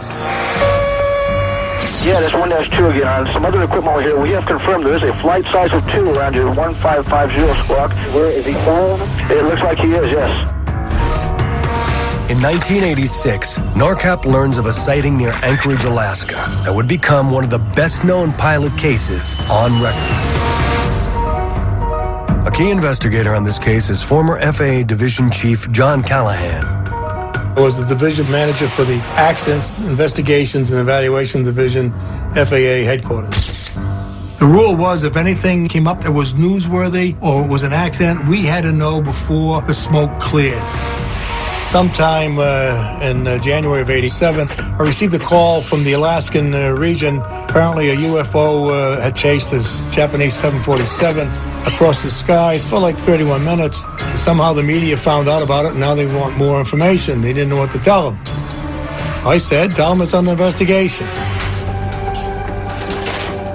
Yeah, that's 1-2 again. On some other equipment over here, we have confirmed there is a flight size of 2 around your 1550 squawk. Where is he flying? It looks like he is, yes. In 1986, NARCAP learns of a sighting near Anchorage, Alaska, that would become one of the best-known pilot cases on record. A key investigator on this case is former FAA Division Chief John Callahan. I was the division manager for the Accidents, Investigations, and Evaluation Division, FAA headquarters. The rule was if anything came up that was newsworthy or was an accident, we had to know before the smoke cleared. Sometime in January of '87, I received a call from the Alaskan region. Apparently a UFO had chased this Japanese 747 across the skies for like 31 minutes. Somehow the media found out about it, and now they want more information. They didn't know what to tell them. I said, tell them it's under investigation.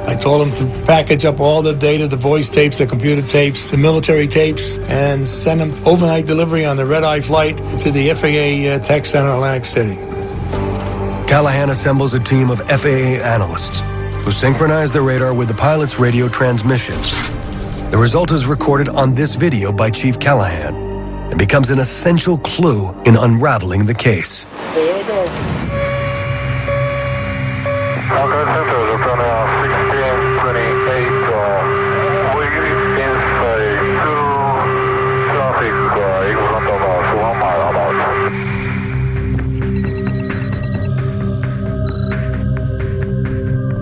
I told them to package up all the data, the voice tapes, the computer tapes, the military tapes, and send them overnight delivery on the red-eye flight to the FAA Tech Center, Atlantic City. Callahan assembles a team of FAA analysts who synchronize the radar with the pilot's radio transmissions. The result is recorded on this video by Chief Callahan and becomes an essential clue in unraveling the case.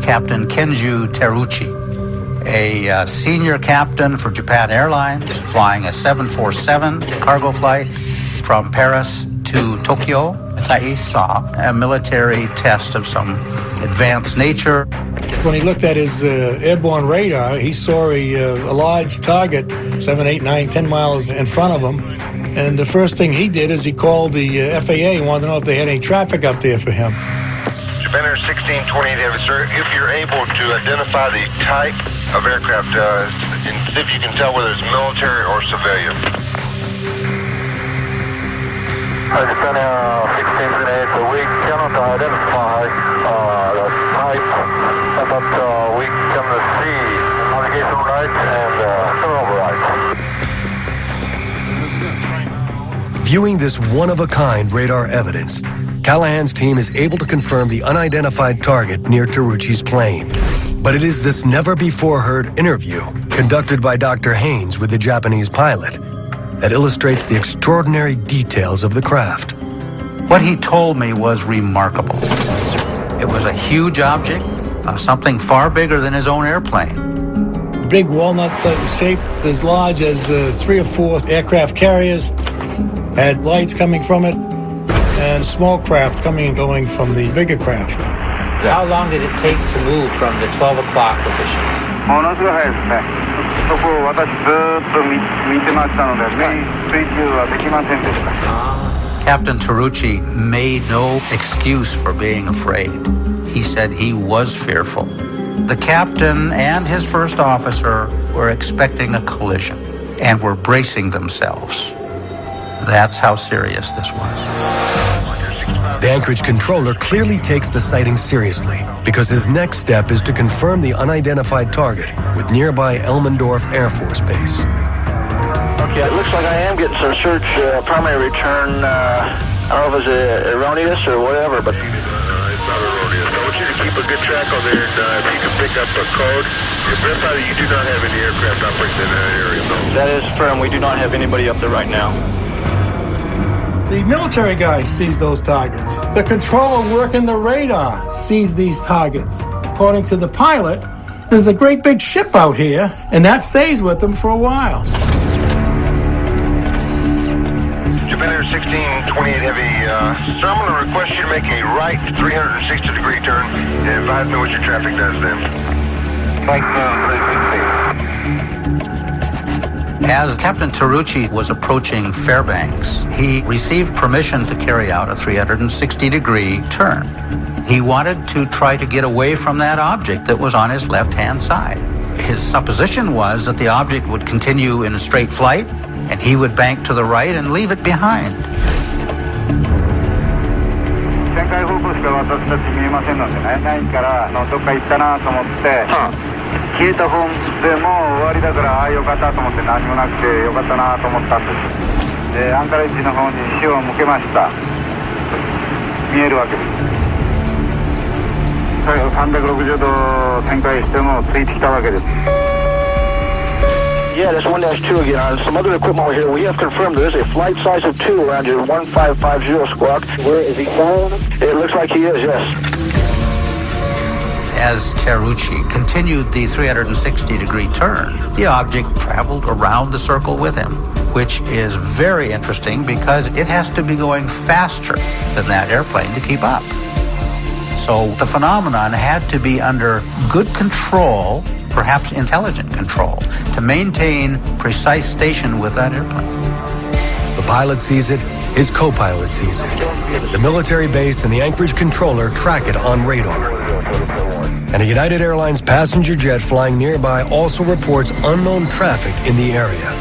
Captain Kenju Teruchi, a senior captain for Japan Airlines, flying a 747 cargo flight from Paris to Tokyo. He saw a military test of some advanced nature. When he looked at his airborne radar, he saw a large target 7, 8, 9, 10 miles in front of him. And the first thing he did is he called the FAA and wanted to know if they had any traffic up there for him. Japan Air 1628, sir, if you're able to identify the type of aircraft, and see if you can tell whether it's military or civilian. Japan Air 1628, we cannot identify the type, but we can see navigation lights and turnover lights. Viewing this one-of-a-kind radar evidence, Callahan's team is able to confirm the unidentified target near Teruchi's plane. But it is this never-before-heard interview, conducted by Dr. Haynes with the Japanese pilot, that illustrates the extraordinary details of the craft. What he told me was remarkable. It was a huge object, something far bigger than his own airplane. Big walnut shape, as large as 3 or 4 aircraft carriers, had lights coming from it, and small craft coming and going from the bigger craft. How long did it take to move from the 12 o'clock position? Captain Teruchi made no excuse for being afraid. He said he was fearful. The captain and his first officer were expecting a collision and were bracing themselves. That's how serious this was. The Anchorage controller clearly takes the sighting seriously because his next step is to confirm the unidentified target with nearby Elmendorf Air Force Base. Okay, it looks like I am getting some search primary return. I don't know if it's erroneous or whatever, but... It's not erroneous. I want you to keep a good track on there, and if you can pick up a code, verify that you do not have any aircraft operating in that area, though. That is firm. We do not have anybody up there right now. The the military guy sees those targets. The controller working the radar sees these targets. According to the pilot, there's a great big ship out here, and that stays with them for a while. Japan Air 1628 Heavy, sir, I'm going to request you to make a right 360-degree turn and advise me what your traffic does then. As Captain Tarucci was approaching Fairbanks, he received permission to carry out a 360-degree turn. He wanted to try to get away from that object that was on his left-hand side. His supposition was that the object would continue in a straight flight, and he would bank to the right and leave it behind. Yeah, that's 1-2 again. On some other equipment here, we have confirmed there is a flight size of 2 around your 1550 squawk. Where is he flying? It looks like he is, yes. As Tarucci continued the 360-degree turn, the object traveled around the circle with him, which is very interesting because it has to be going faster than that airplane to keep up. So the phenomenon had to be under good control, perhaps intelligent control, to maintain precise station with that airplane. The pilot sees it, his co-pilot sees it. The military base and the Anchorage controller track it on radar. And a United Airlines passenger jet flying nearby also reports unknown traffic in the area.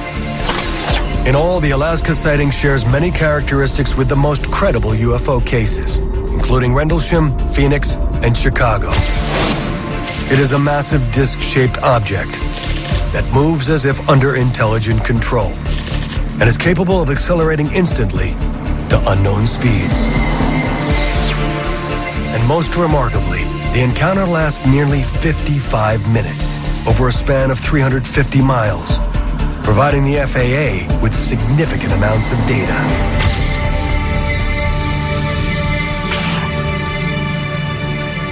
In all, the Alaska sighting shares many characteristics with the most credible UFO cases, including Rendlesham, Phoenix, and Chicago. It is a massive disc-shaped object that moves as if under intelligent control and is capable of accelerating instantly to unknown speeds. And most remarkably, the encounter lasts nearly 55 minutes over a span of 350 miles, providing the FAA with significant amounts of data.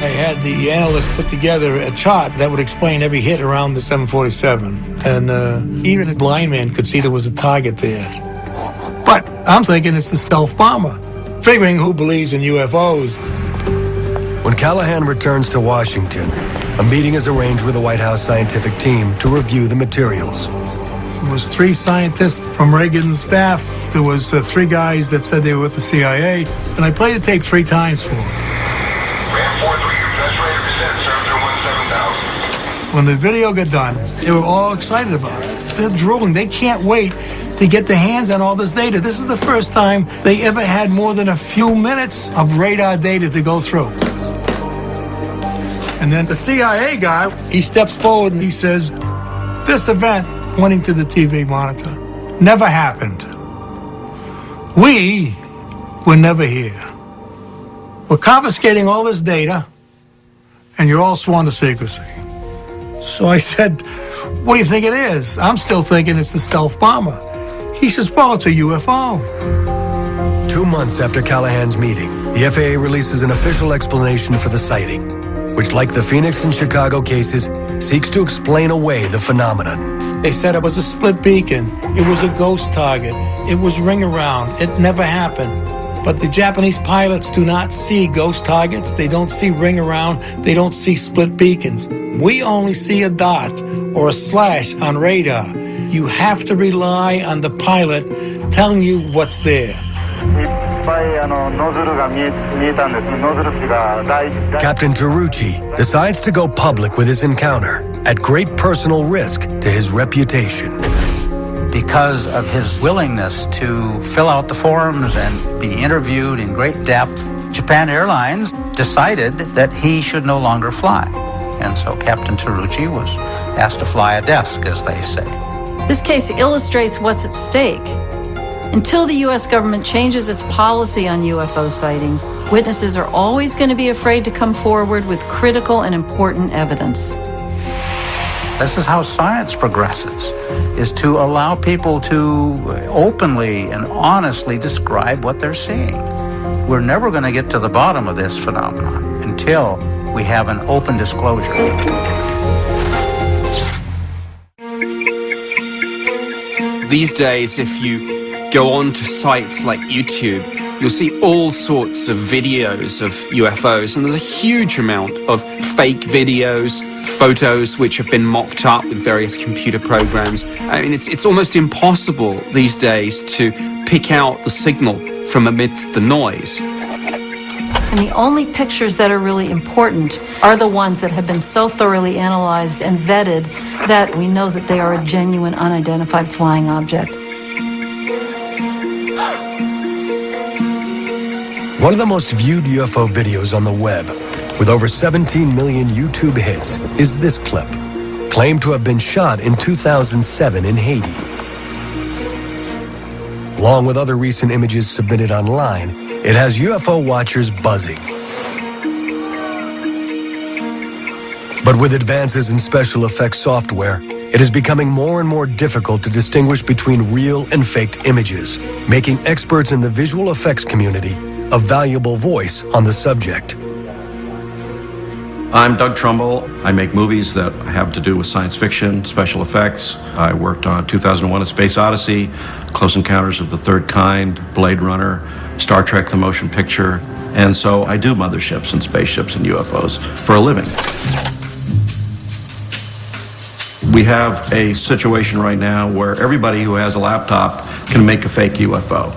I had the analysts put together a chart that would explain every hit around the 747. And even a blind man could see there was a target there. But I'm thinking it's the stealth bomber, figuring who believes in UFOs. When Callahan returns to Washington, a meeting is arranged with the White House scientific team to review the materials. There was 3 scientists from Reagan's staff. There was 3 guys that said they were with the CIA. And I played the tape 3 times for them. When the video got done, they were all excited about it. They're drooling. They can't wait to get their hands on all this data. This is the first time they ever had more than a few minutes of radar data to go through. And then the CIA guy, he steps forward and he says, this event, pointing to the TV monitor, never happened. We were never here. We're confiscating all this data, and you're all sworn to secrecy. So I said, what do you think it is? I'm still thinking it's the stealth bomber. He says, well, it's a UFO. 2 months after Callahan's meeting, the FAA releases an official explanation for the sighting, which, like the Phoenix and Chicago cases, seeks to explain away the phenomenon. They said it was a split beacon. It was a ghost target. It was ring around. It never happened. But the Japanese pilots do not see ghost targets. They don't see ring around. They don't see split beacons. We only see a dot or a slash on radar. You have to rely on the pilot telling you what's there. Captain Tarucci decides to go public with his encounter at great personal risk to his reputation. Because of his willingness to fill out the forms and be interviewed in great depth, Japan Airlines decided that he should no longer fly. And so Captain Tarucci was asked to fly a desk, as they say. This case illustrates what's at stake. Until the U.S. government changes its policy on UFO sightings, witnesses are always going to be afraid to come forward with critical and important evidence. This is how science progresses, is to allow people to openly and honestly describe what they're seeing. We're never going to get to the bottom of this phenomenon until we have an open disclosure. These days, if you go on to sites like YouTube, you'll see all sorts of videos of UFOs, and there's a huge amount of fake videos, photos which have been mocked up with various computer programs. I mean, it's almost impossible these days to pick out the signal from amidst the noise. And the only pictures that are really important are the ones that have been so thoroughly analyzed and vetted that we know that they are a genuine unidentified flying object. One of the most viewed UFO videos on the web, with over 17 million YouTube hits, is this clip, claimed to have been shot in 2007 in Haiti. Along with other recent images submitted online, it has UFO watchers buzzing. But with advances in special effects software, it is becoming more and more difficult to distinguish between real and faked images, making experts in the visual effects community a valuable voice on the subject. I'm Doug Trumbull. I make movies that have to do with science fiction, special effects. I worked on 2001: A Space Odyssey, Close Encounters of the Third Kind, Blade Runner, Star Trek: The Motion Picture, and so I do motherships and spaceships and UFOs for a living. We have a situation right now where everybody who has a laptop can make a fake UFO.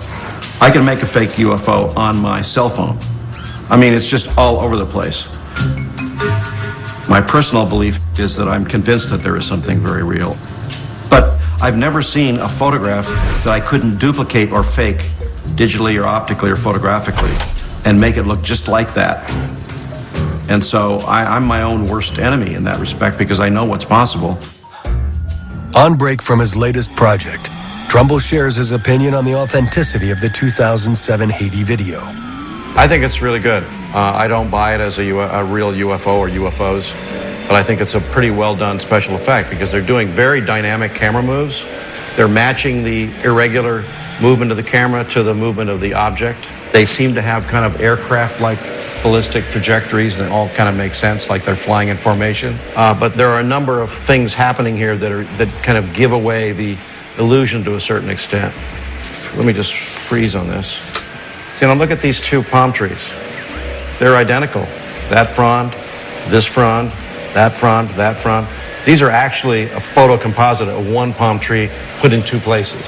I can make a fake UFO on my cell phone. I mean, it's just all over the place. My personal belief is that I'm convinced that there is something very real. But I've never seen a photograph that I couldn't duplicate or fake digitally or optically or photographically and make it look just like that. And so I'm my own worst enemy in that respect because I know what's possible. On break from his latest project, Trumbull shares his opinion on the authenticity of the 2007 Haiti video. I think it's really good. I don't buy it as a real UFO or UFOs, but I think it's a pretty well done special effect because they're doing very dynamic camera moves. They're matching the irregular movement of the camera to the movement of the object. They seem to have kind of aircraft-like ballistic trajectories, and it all kind of makes sense, like they're flying in formation. But there are a number of things happening here that kind of give away the illusion to a certain extent. Let me just freeze on this. See, now look at these two palm trees. They're identical. That frond, this frond, that frond, that frond. These are actually a photo composite of one palm tree put in two places.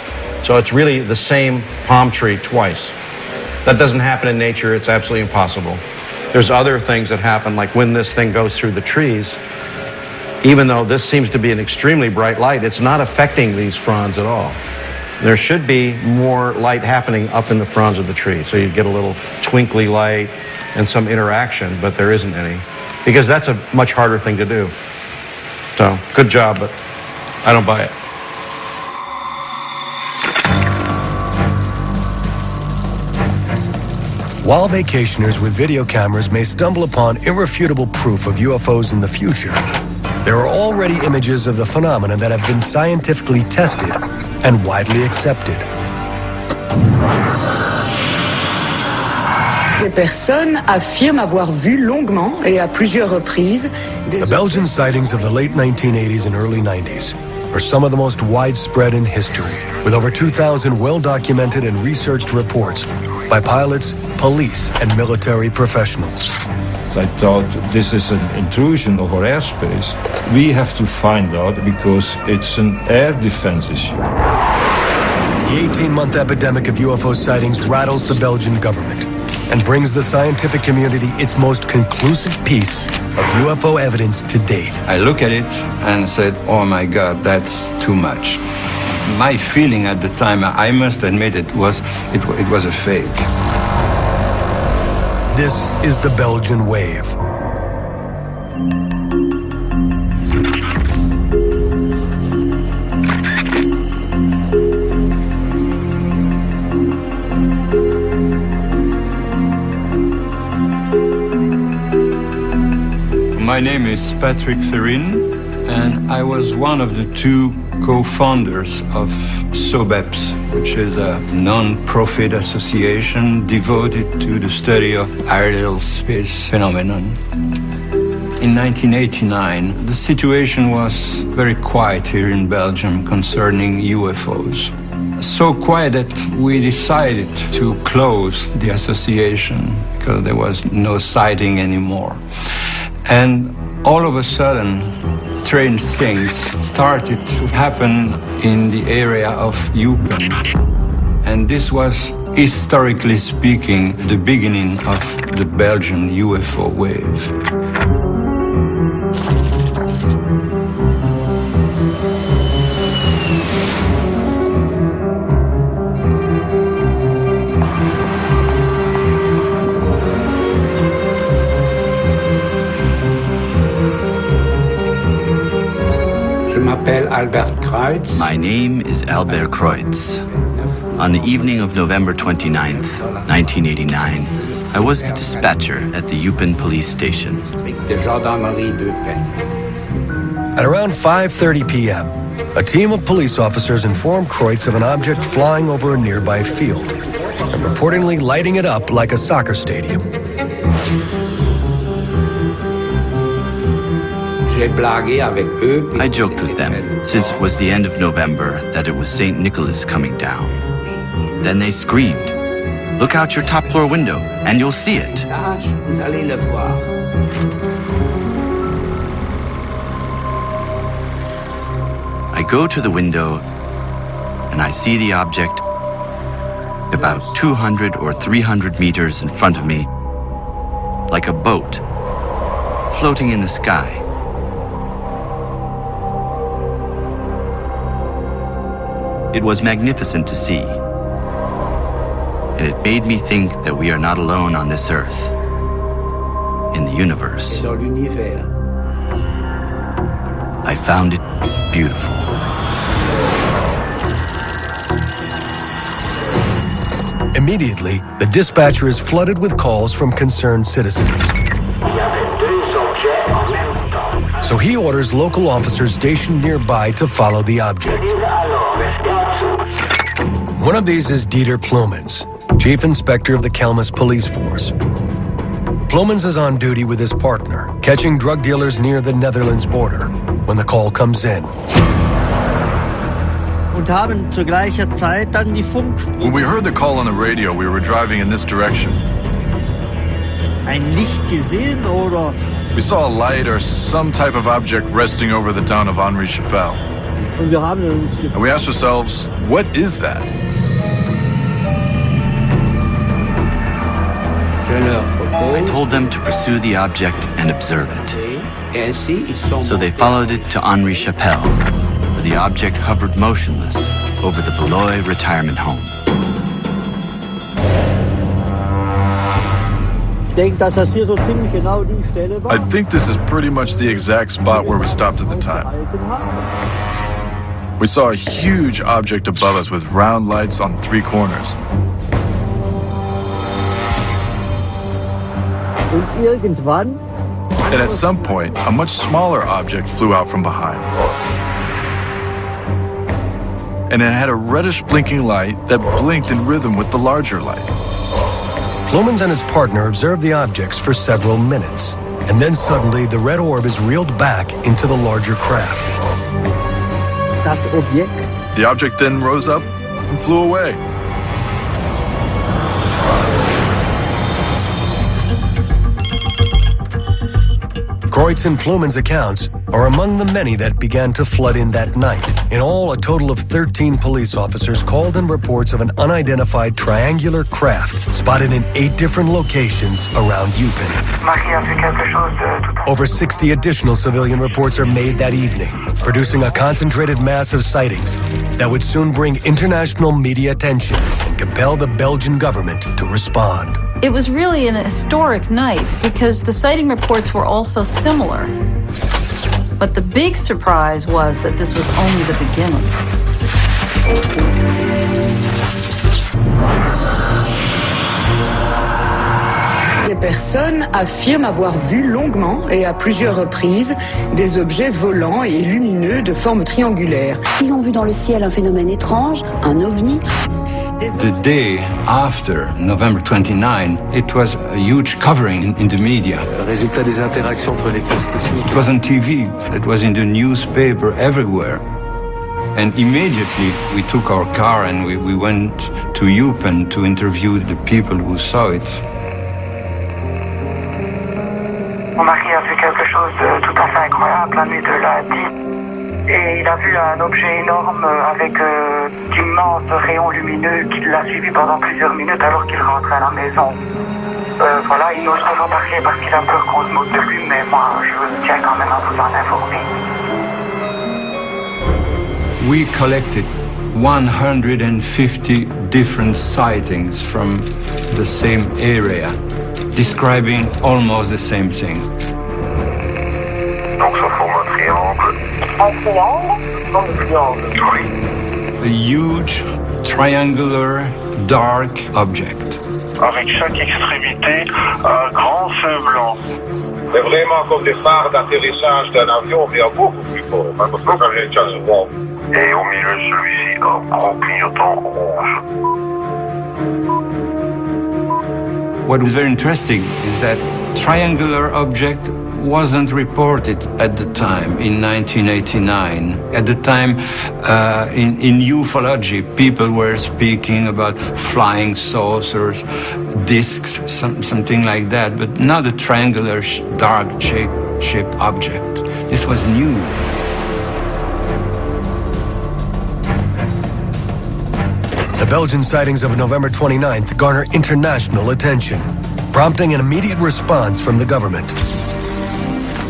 So it's really the same palm tree twice. That doesn't happen in nature. It's absolutely impossible. There's other things that happen, like when this thing goes through the trees, even though this seems to be an extremely bright light, it's not affecting these fronds at all. There should be more light happening up in the fronds of the tree, so you get a little twinkly light and some interaction, but there isn't any, because that's a much harder thing to do. So, good job, but I don't buy it. While vacationers with video cameras may stumble upon irrefutable proof of UFOs in the future, there are already images of the phenomena that have been scientifically tested and widely accepted. Des personnes affirment avoir vu longuement et à plusieurs reprises The Belgian sightings of the late 1980s and early 90s are some of the most widespread in history, with over 2,000 well-documented and researched reports by pilots, police, and military professionals. I thought this is an intrusion of our airspace. We have to find out because it's an air defense issue. The 18-month epidemic of UFO sightings rattles the Belgian government and brings the scientific community its most conclusive piece of UFO evidence to date. I look at it and said, oh my God, that's too much. My feeling at the time, I must admit, it was a fake. This is the Belgian wave. My name is Patrick Ferrin, and I was one of the two co-founders of SOBEPS, which is a non-profit association devoted to the study of aerial space phenomenon. In 1989, the situation was very quiet here in Belgium concerning UFOs. So quiet that we decided to close the association because there was no sighting anymore. And all of a sudden, strange things started to happen in the area of Eupen. And this was, historically speaking, the beginning of the Belgian UFO wave. My name is Albert Kreutz. On the evening of November 29th, 1989, I was the dispatcher at the Eupen police station. At around 5:30 p.m., a team of police officers informed Kreutz of an object flying over a nearby field and reportedly lighting it up like a soccer stadium. I joked with them, since it was the end of November, that it was St. Nicholas coming down. Then they screamed, "Look out your top floor window, and you'll see it." I go to the window, and I see the object about 200 or 300 meters in front of me, like a boat, floating in the sky. It was magnificent to see, and it made me think that we are not alone on this earth, in the universe. I found it beautiful. Immediately, the dispatcher is flooded with calls from concerned citizens. So he orders local officers stationed nearby to follow the object. One of these is Dieter Plumens, Chief Inspector of the Kelmis Police Force. Plumens is on duty with his partner, catching drug dealers near the Netherlands border, when the call comes in. When we heard the call on the radio, we were driving in this direction. We saw a light or some type of object resting over the town of Henri Chapelle. And we asked ourselves, what is that? I told them to pursue the object and observe it. So they followed it to Henri Chapelle, where the object hovered motionless over the Beloy retirement home. I think this is pretty much the exact spot where we stopped at the time. We saw a huge object above us with round lights on 3 corners. And at some point, a much smaller object flew out from behind. And it had a reddish blinking light that blinked in rhythm with the larger light. Plumens and his partner observe the objects for several minutes, and then suddenly the red orb is reeled back into the larger craft. The object then rose up and flew away. Kreutz and Plumens' accounts are among the many that began to flood in that night. In all, a total of 13 police officers called in reports of an unidentified triangular craft spotted in 8 different locations around Eupen. Over 60 additional civilian reports are made that evening, producing a concentrated mass of sightings that would soon bring international media attention and compel the Belgian government to respond. It was really an historic night because the sighting reports were all so similar. But the big surprise was that this was only the beginning. Des personnes affirment avoir vu longuement et à plusieurs reprises des objets volants et lumineux de forme triangulaire. Ils ont vu dans le ciel un phénomène étrange, un ovni. The day after November 29, it was a huge covering in the media. Résultat des interactions entre les forces cosmiques. It was on TV, it was in the newspaper everywhere. And immediately we took our car and we went to Eupen to interview the people who saw it. Mon mari a vu quelque chose de tout à fait incroyable la nuit de lundi. Et il a vu un objet énorme avec d'immenses rayons lumineux qui l'a suivi pendant plusieurs minutes alors qu'il rentrait à la maison. Voilà, il n'ose pas en parler parce qu'il a peur qu'on se moque de lui, mais moi, je tiens quand même à vous en informer. We collected 150 different sightings from the same area, describing almost the same thing. Donc ça forme un triangle. Un triangle? Comme un triangle. Oui. A huge, triangular, dark object. Avec chaque extrémité, un grand feu blanc. C'est vraiment comme des phares d'atterrissage d'un avion, mais à beaucoup plus fort, parce que ça vient de souvent. Et au milieu de celui-ci, un gros clignotant rouge. What was very interesting is that triangular object wasn't reported at the time in 1989. At the time, in ufology, people were speaking about flying saucers, discs, something like that, but not a triangular, dark-shaped object. This was new. The Belgian sightings of November 29th garner international attention, prompting an immediate response from the government.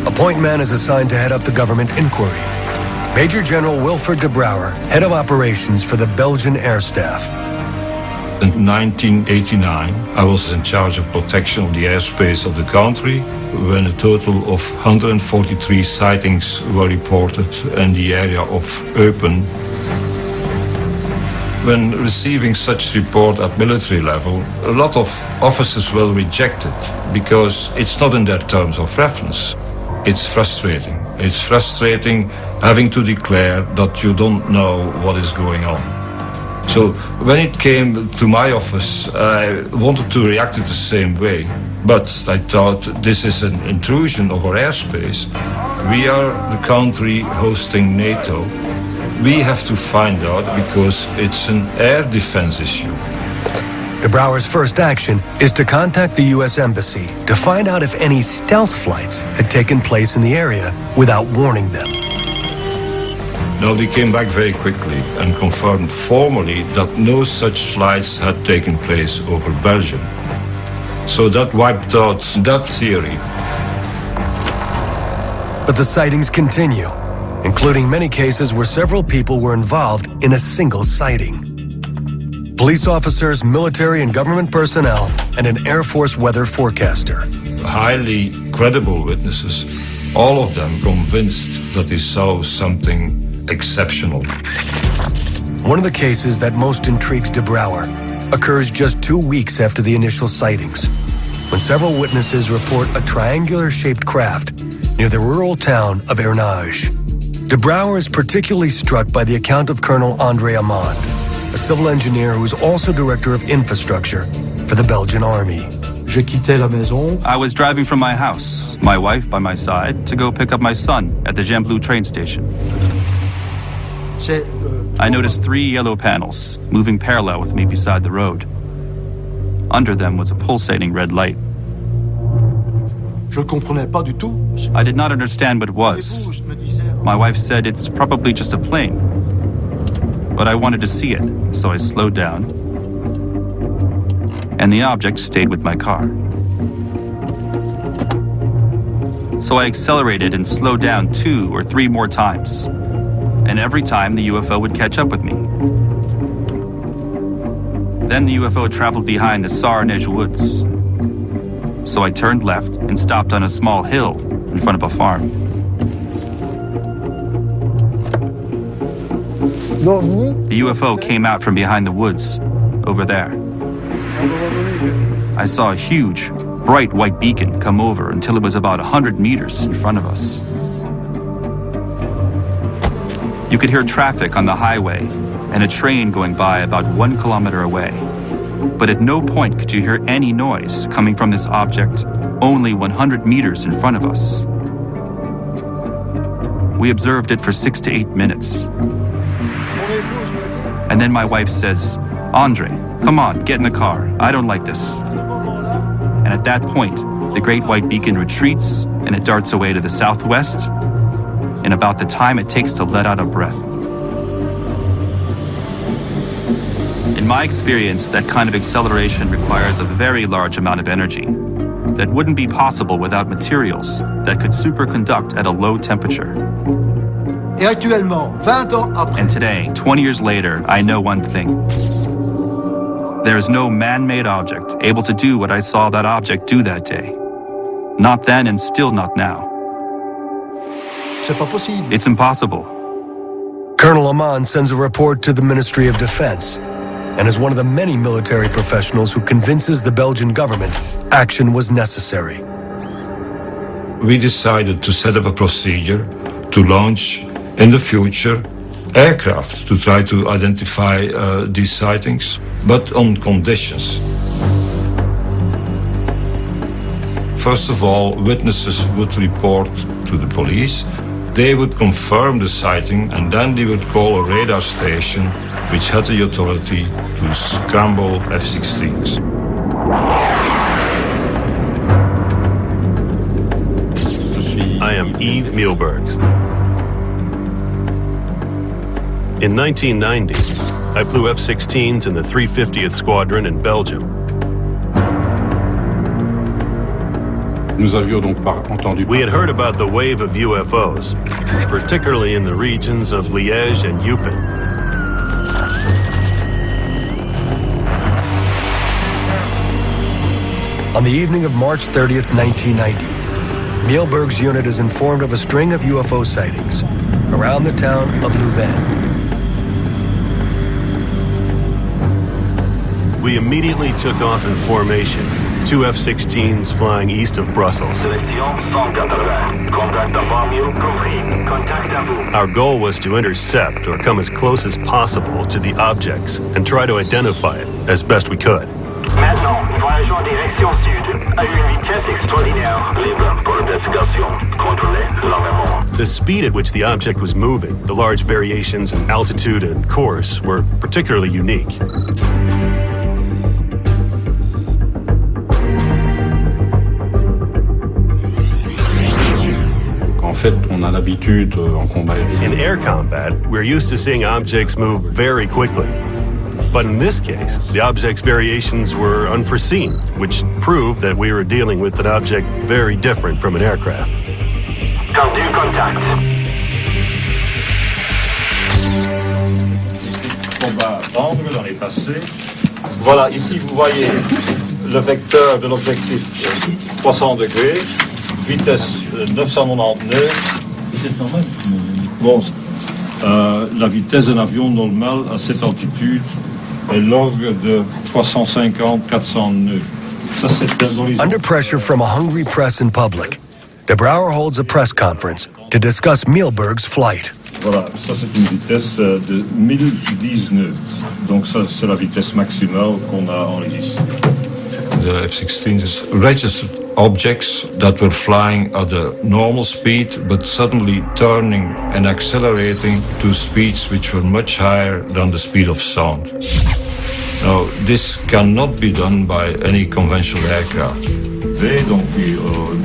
A point man is assigned to head up the government inquiry. Major General Wilfred de Brouwer, head of operations for the Belgian Air Staff. In 1989, I was in charge of protection of the airspace of the country when a total of 143 sightings were reported in the area of Eupen. When receiving such report at military level, a lot of officers will reject it because it's not in their terms of reference. It's frustrating. It's frustrating having to declare that you don't know what is going on. So when it came to my office, I wanted to react in the same way. But I thought this is an intrusion of our airspace. We are the country hosting NATO. We have to find out because it's an air defense issue. De Brouwer's first action is to contact the U.S. Embassy to find out if any stealth flights had taken place in the area without warning them. No, they came back very quickly and confirmed formally that no such flights had taken place over Belgium. So that wiped out that theory. But the sightings continue, including many cases where several people were involved in a single sighting. Police officers, military and government personnel, and an Air Force weather forecaster. Highly credible witnesses, all of them convinced that they saw something exceptional. One of the cases that most intrigues de Brouwer occurs just 2 weeks after the initial sightings, when several witnesses report a triangular-shaped craft near the rural town of Ernage. De Brouwer is particularly struck by the account of Colonel André Amand, a civil engineer who is also director of infrastructure for the Belgian army. I was driving from my house, my wife by my side, to go pick up my son at the Gembloux train station. I noticed 3 yellow panels moving parallel with me beside the road. Under them was a pulsating red light. I did not understand what it was. My wife said it's probably just a plane. But I wanted to see it, so I slowed down. And the object stayed with my car. So I accelerated and slowed down 2 or 3 more times. And every time the UFO would catch up with me. Then the UFO traveled behind the Sarnege woods. So I turned left and stopped on a small hill in front of a farm. The UFO came out from behind the woods, over there. I saw a huge, bright white beacon come over until it was about 100 meters in front of us. You could hear traffic on the highway and a train going by about 1 kilometer away. But at no point could you hear any noise coming from this object only 100 meters in front of us. We observed it for 6 to 8 minutes. And then my wife says, "Andre, come on, get in the car. I don't like this." And at that point, the great white beacon retreats and it darts away to the southwest in about the time it takes to let out a breath. In my experience, that kind of acceleration requires a very large amount of energy that wouldn't be possible without materials that could superconduct at a low temperature. Et actuellement, 20 ans après. And today, 20 years later, I know one thing. There is no man-made object able to do what I saw that object do that day. Not then and still not now. C'est pas possible. It's impossible. Colonel Amman sends a report to the Ministry of Defense and is one of the many military professionals who convinces the Belgian government action was necessary. We decided to set up a procedure to launch, in the future, aircraft to try to identify these sightings, but on conditions. First of all, witnesses would report to the police. They would confirm the sighting, and then they would call a radar station which had the authority to scramble F-16s. I am Yves Mielbergs. In 1990, I flew F-16s in the 350th Squadron in Belgium. We had heard about the wave of UFOs, particularly in the regions of Liège and Eupen. On the evening of March 30th, 1990, Mielberg's unit is informed of a string of UFO sightings around the town of Louvain. We immediately took off in formation, 2 F-16s flying east of Brussels. Our goal was to intercept or come as close as possible to the objects and try to identify it as best we could. Maintenant, voyageons en direction sud, à une vitesse extraordinaire. Libre pour l'investigation. Contrôlez l'armement. The speed at which the object was moving, the large variations in altitude and course, were particularly unique. In air combat, we're used to seeing objects move very quickly. But in this case, the object's variations were unforeseen, which proved that we were dealing with an object very different from an aircraft. Contact. On va rendre dans les passés. Voilà, ici vous voyez le vecteur de l'objectif 300 degrés, vitesse 999. Vitesse normale. Bon, la vitesse d'un avion normal à cette altitude est l'ordre de 350-400 nœuds. Under pressure from a hungry press and public, De Brouwer holds a press conference to discuss Mielberg's flight. Voilà, ça c'est une vitesse de 1010 nœuds. Donc ça c'est la vitesse maximale qu'on a enregistrée. The F-16s registered objects that were flying at a normal speed, but suddenly turning and accelerating to speeds which were much higher than the speed of sound. Now, this cannot be done by any conventional aircraft. Donc,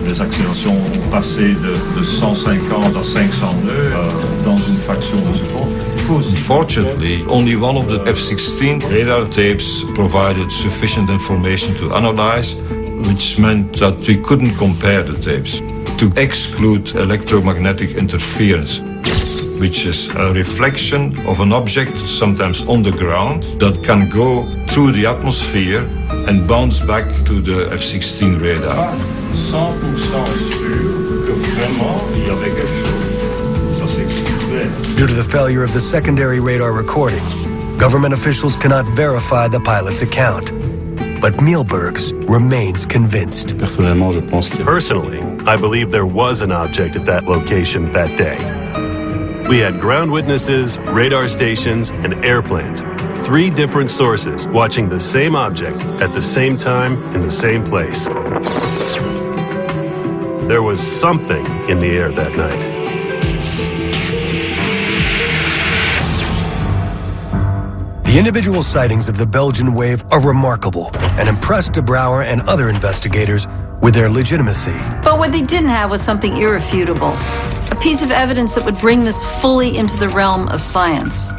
les accélérations ont passé de 150 à 500 nœuds dans une fraction de seconde. Unfortunately, only one of the F-16 radar tapes provided sufficient information to analyze, which meant that we couldn't compare the tapes to exclude electromagnetic interference, which is a reflection of an object, sometimes on the ground, that can go through the atmosphere and bounce back to the F-16 radar. 100% sûr que vraiment il y avait quelque chose. Ça c'est clair. Due to the failure of the secondary radar recording, government officials cannot verify the pilot's account. But Mielbergs remains convinced. Personally, I believe there was an object at that location that day. We had ground witnesses, radar stations, and airplanes. 3 different sources watching the same object at the same time in the same place. There was something in the air that night. The individual sightings of the Belgian wave are remarkable and impressed de Brouwer and other investigators with their legitimacy. But what they didn't have was something irrefutable, a piece of evidence that would bring this fully into the realm of science.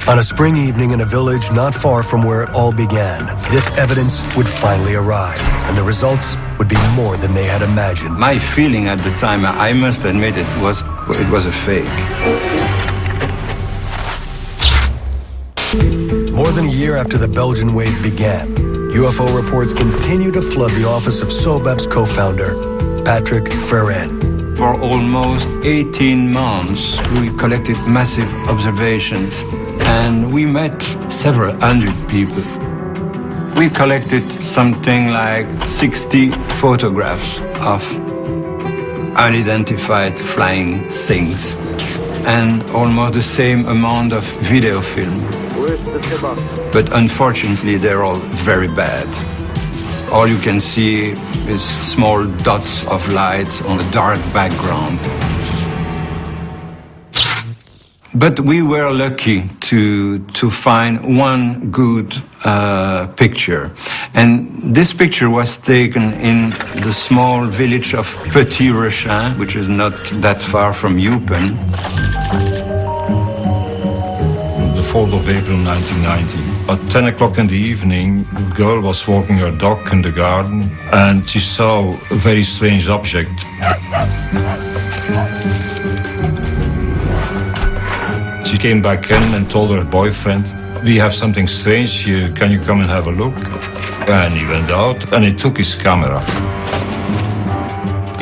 On a spring evening in a village not far from where it all began, this evidence would finally arrive, and the results would be more than they had imagined. My feeling at the time, I must admit, it was a fake. More than a year after the Belgian wave began, UFO reports continue to flood the office of SOBEP's co-founder, Patrick Ferren. For almost 18 months, we collected massive observations, and we met several hundred people. We collected something like 60 photographs of unidentified flying things, and almost the same amount of video film. But unfortunately, they're all very bad. All you can see is small dots of lights on a dark background. But we were lucky to find one good picture. And this picture was taken in the small village of Petit Rechin, which is not that far from Eupen. The 4th of April 1990. At 10 o'clock in the evening, the girl was walking her dog in the garden and she saw a very strange object. She came back in and told her boyfriend, "We have something strange here, can you come and have a look?" And he went out and he took his camera.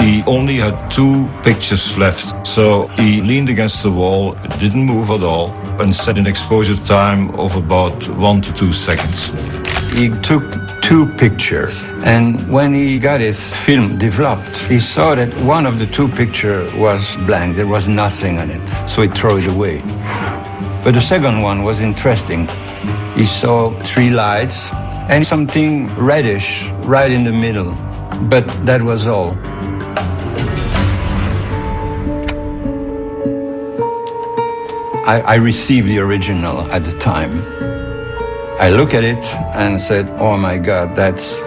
He only had 2 pictures left, so he leaned against the wall, didn't move at all, and set an exposure time of about 1 to 2 seconds. He took 2 pictures, and when he got his film developed, he saw that one of the 2 pictures was blank, there was nothing on it, so he threw it away. But the second one was interesting. He saw 3 lights and something reddish right in the middle, but that was all. I received the original at the time. I looked at it and said, "Oh my God, that's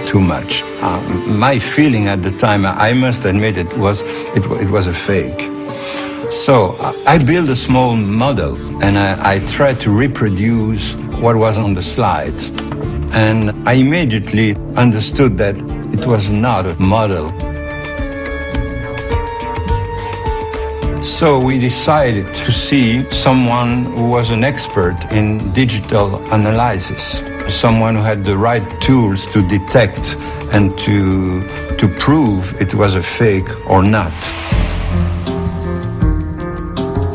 too much." My feeling at the time, I must admit, it was a fake. So I built a small model and I tried to reproduce what was on the slides. And I immediately understood that it was not a model. So we decided to see someone who was an expert in digital analysis, someone who had the right tools to detect and to prove it was a fake or not.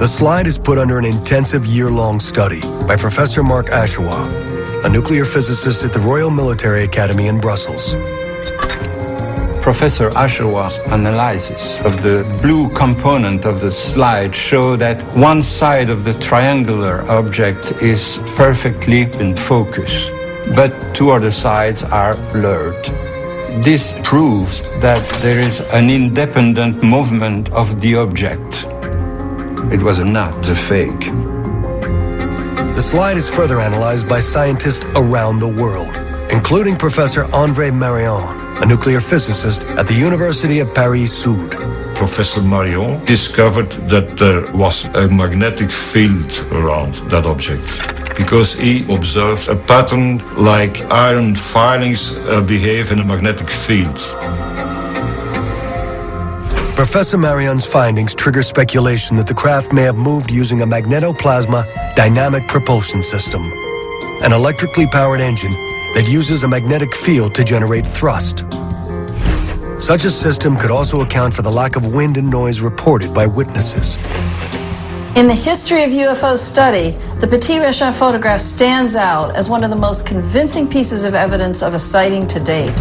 The slide is put under an intensive year-long study by Professor Mark Ashewa, a nuclear physicist at the Royal Military Academy in Brussels. Professor Ashewa's analysis of the blue component of the slide showed that one side of the triangular object is perfectly in focus, but 2 other sides are blurred. This proves that there is an independent movement of the object. It was not a fake. The slide is further analyzed by scientists around the world, including Professor André Marion, a nuclear physicist at the University of Paris-Sud. Professor Marion discovered that there was a magnetic field around that object because he observed a pattern like iron filings behave in a magnetic field. Professor Marion's findings trigger speculation that the craft may have moved using a magnetoplasma dynamic propulsion system, an electrically powered engine that uses a magnetic field to generate thrust. Such a system could also account for the lack of wind and noise reported by witnesses. In the history of UFO study, the Petit Réchat photograph stands out as one of the most convincing pieces of evidence of a sighting to date.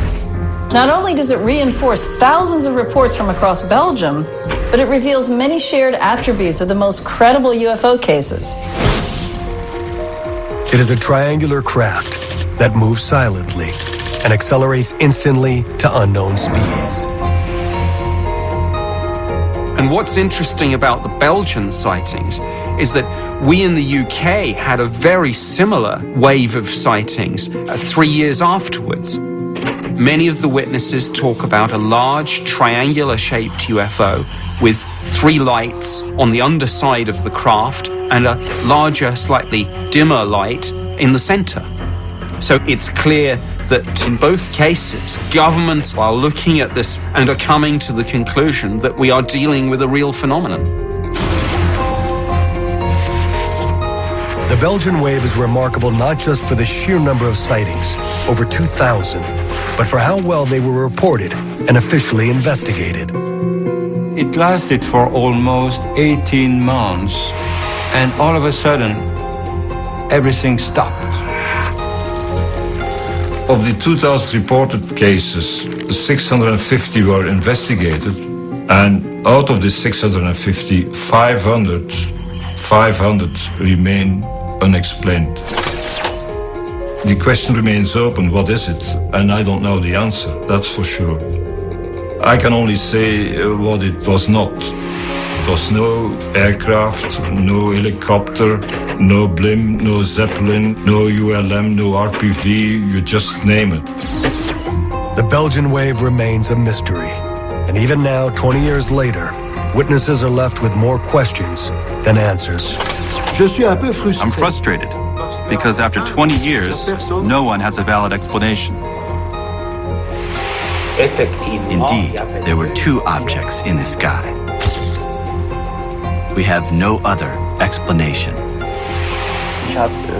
Not only does it reinforce thousands of reports from across Belgium, but it reveals many shared attributes of the most credible UFO cases. It is a triangular craft that moves silently and accelerates instantly to unknown speeds. And what's interesting about the Belgian sightings is that we in the UK had a very similar wave of sightings 3 years afterwards. Many of the witnesses talk about a large triangular-shaped UFO with 3 lights on the underside of the craft and a larger, slightly dimmer light in the center. So it's clear that in both cases, governments are looking at this and are coming to the conclusion that we are dealing with a real phenomenon. The Belgian wave is remarkable not just for the sheer number of sightings, over 2,000, but for how well they were reported and officially investigated. It lasted for almost 18 months, and all of a sudden, everything stopped. Of the 2,000 reported cases, 650 were investigated, and out of the 650, 500 remain unexplained. The question remains open, what is it? And I don't know the answer, that's for sure. I can only say what it was not. It was no aircraft, no helicopter, no blimp, no Zeppelin, no ULM, no RPV, you just name it. The Belgian wave remains a mystery. And even now, 20 years later, witnesses are left with more questions than answers. I'm frustrated because after 20 years, no one has a valid explanation. Indeed, there were 2 objects in the sky. We have no other explanation.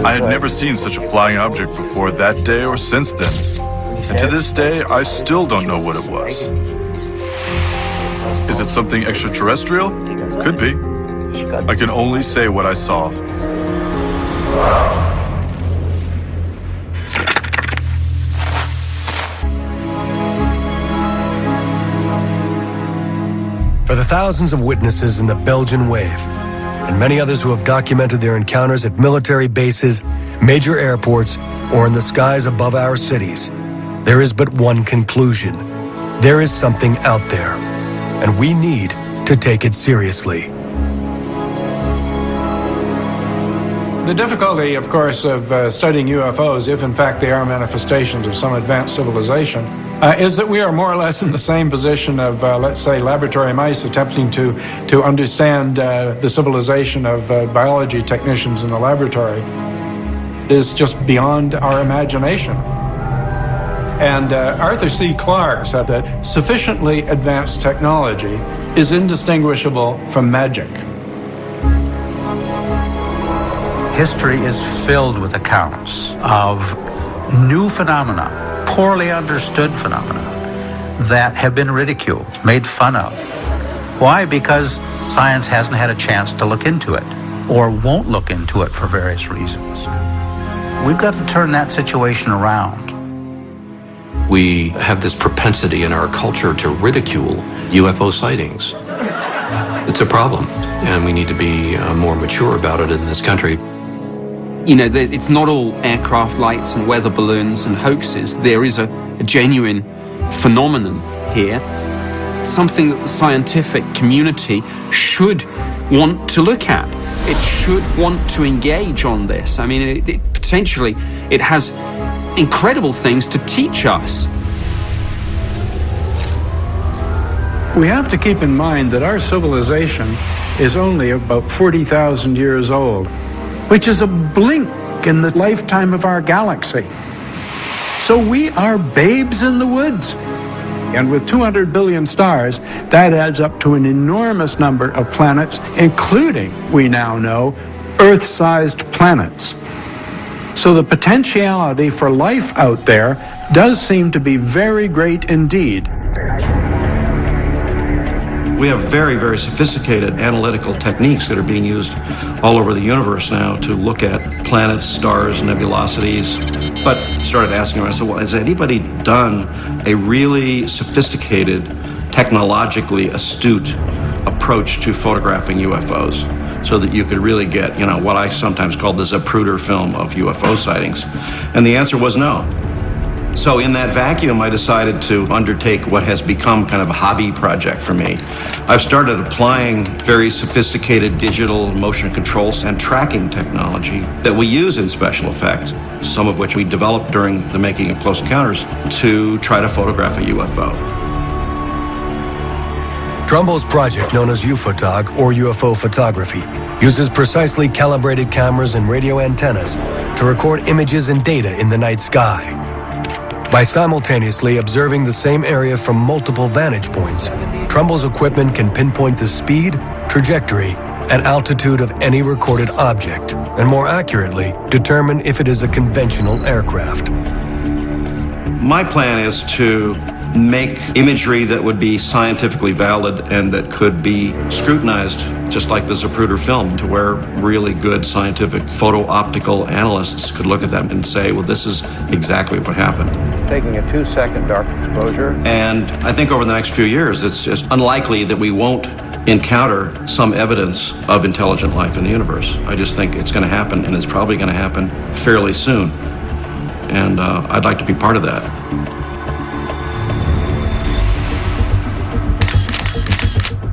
I had never seen such a flying object before that day or since then. And to this day, I still don't know what it was. Is it something extraterrestrial? Could be. I can only say what I saw. For the thousands of witnesses in the Belgian wave, and many others who have documented their encounters at military bases, major airports, or in the skies above our cities, there is but one conclusion. There is something out there, and we need to take it seriously. The difficulty, of course, of studying UFOs, if in fact they are manifestations of some advanced civilization, is that we are more or less in the same position of, let's say, laboratory mice attempting to understand the civilization of biology technicians in the laboratory. It is just beyond our imagination. And Arthur C. Clarke said that sufficiently advanced technology is indistinguishable from magic. History is filled with accounts of new phenomena, poorly understood phenomena, that have been ridiculed, made fun of. Why? Because science hasn't had a chance to look into it, or won't look into it for various reasons. We've got to turn that situation around. We have this propensity in our culture to ridicule UFO sightings. It's a problem, and we need to be more mature about it in this country. You know, it's not all aircraft lights and weather balloons and hoaxes. There is a genuine phenomenon here, something that the scientific community should want to look at. It should want to engage on this. I mean, potentially, it has incredible things to teach us. We have to keep in mind that our civilization is only about 40,000 years old, which is a blink in the lifetime of our galaxy. So we are babes in the woods. And with 200 billion stars, that adds up to an enormous number of planets, including, we now know, Earth-sized planets. So the potentiality for life out there does seem to be very great indeed. We have very, very sophisticated analytical techniques that are being used all over the universe now to look at planets, stars, nebulosities. But started asking around, I said, well, has anybody done a really sophisticated, technologically astute approach to photographing UFOs so that you could really get, what I sometimes call the Zapruder film of UFO sightings? And the answer was no. So in that vacuum, I decided to undertake what has become kind of a hobby project for me. I've started applying very sophisticated digital motion controls and tracking technology that we use in special effects, some of which we developed during the making of Close Encounters, to try to photograph a UFO. Trumbull's project, known as UFOtog, or UFO photography, uses precisely calibrated cameras and radio antennas to record images and data in the night sky. By simultaneously observing the same area from multiple vantage points, Trumbull's equipment can pinpoint the speed, trajectory, and altitude of any recorded object, and more accurately, determine if it is a conventional aircraft. My plan is to make imagery that would be scientifically valid and that could be scrutinized, just like the Zapruder film, to where really good scientific photo-optical analysts could look at them and say, well, this is exactly what happened. Taking a 2-second dark exposure. And I think over the next few years, it's just unlikely that we won't encounter some evidence of intelligent life in the universe. I just think it's going to happen, and it's probably going to happen fairly soon. And I'd like to be part of that.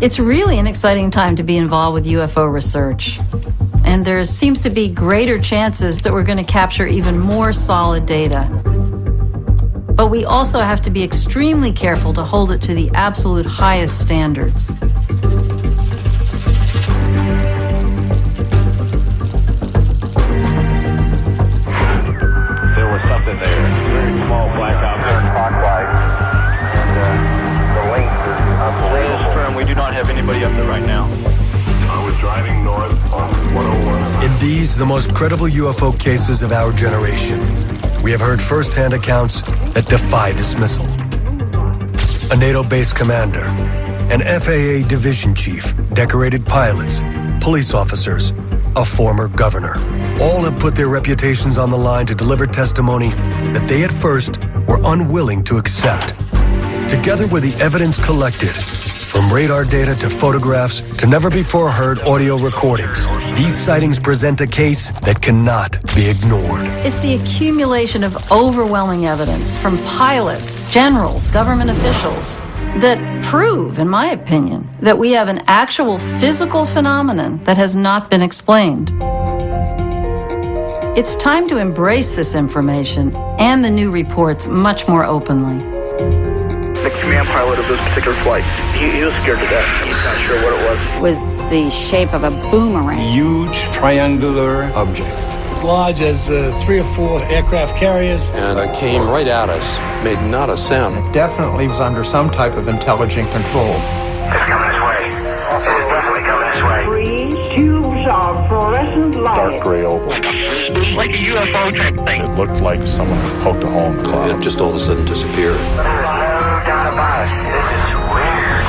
It's really an exciting time to be involved with UFO research. And there seems to be greater chances that we're going to capture even more solid data. But we also have to be extremely careful to hold it to the absolute highest standards. There was something there, a very small black object. Clockwise, and the length is unbelievable. We do not have anybody up there right now. I was driving north on 101. In these, the most credible UFO cases of our generation, we have heard first-hand accounts that defy dismissal. A NATO-based commander, an FAA division chief, decorated pilots, police officers, a former governor. All have put their reputations on the line to deliver testimony that they at first were unwilling to accept. Together with the evidence collected, from radar data to photographs to never-before-heard audio recordings, these sightings present a case that cannot be ignored. It's the accumulation of overwhelming evidence from pilots, generals, government officials that prove, in my opinion, that we have an actual physical phenomenon that has not been explained. It's time to embrace this information and the new reports much more openly. The command pilot of this particular flight, he was scared to death. He's not sure what it was. Was the shape of a boomerang. Huge triangular object. As large as 3 or 4 aircraft carriers. And it came right at us, made not a sound. It definitely was under some type of intelligent control. It's coming this way. It is definitely coming this way. 3 tubes of fluorescent light. Dark gray oval. Like a UFO type thing. It looked like someone poked a hole in the clouds. It just all of a sudden disappeared. There's no doubt about it. This is weird.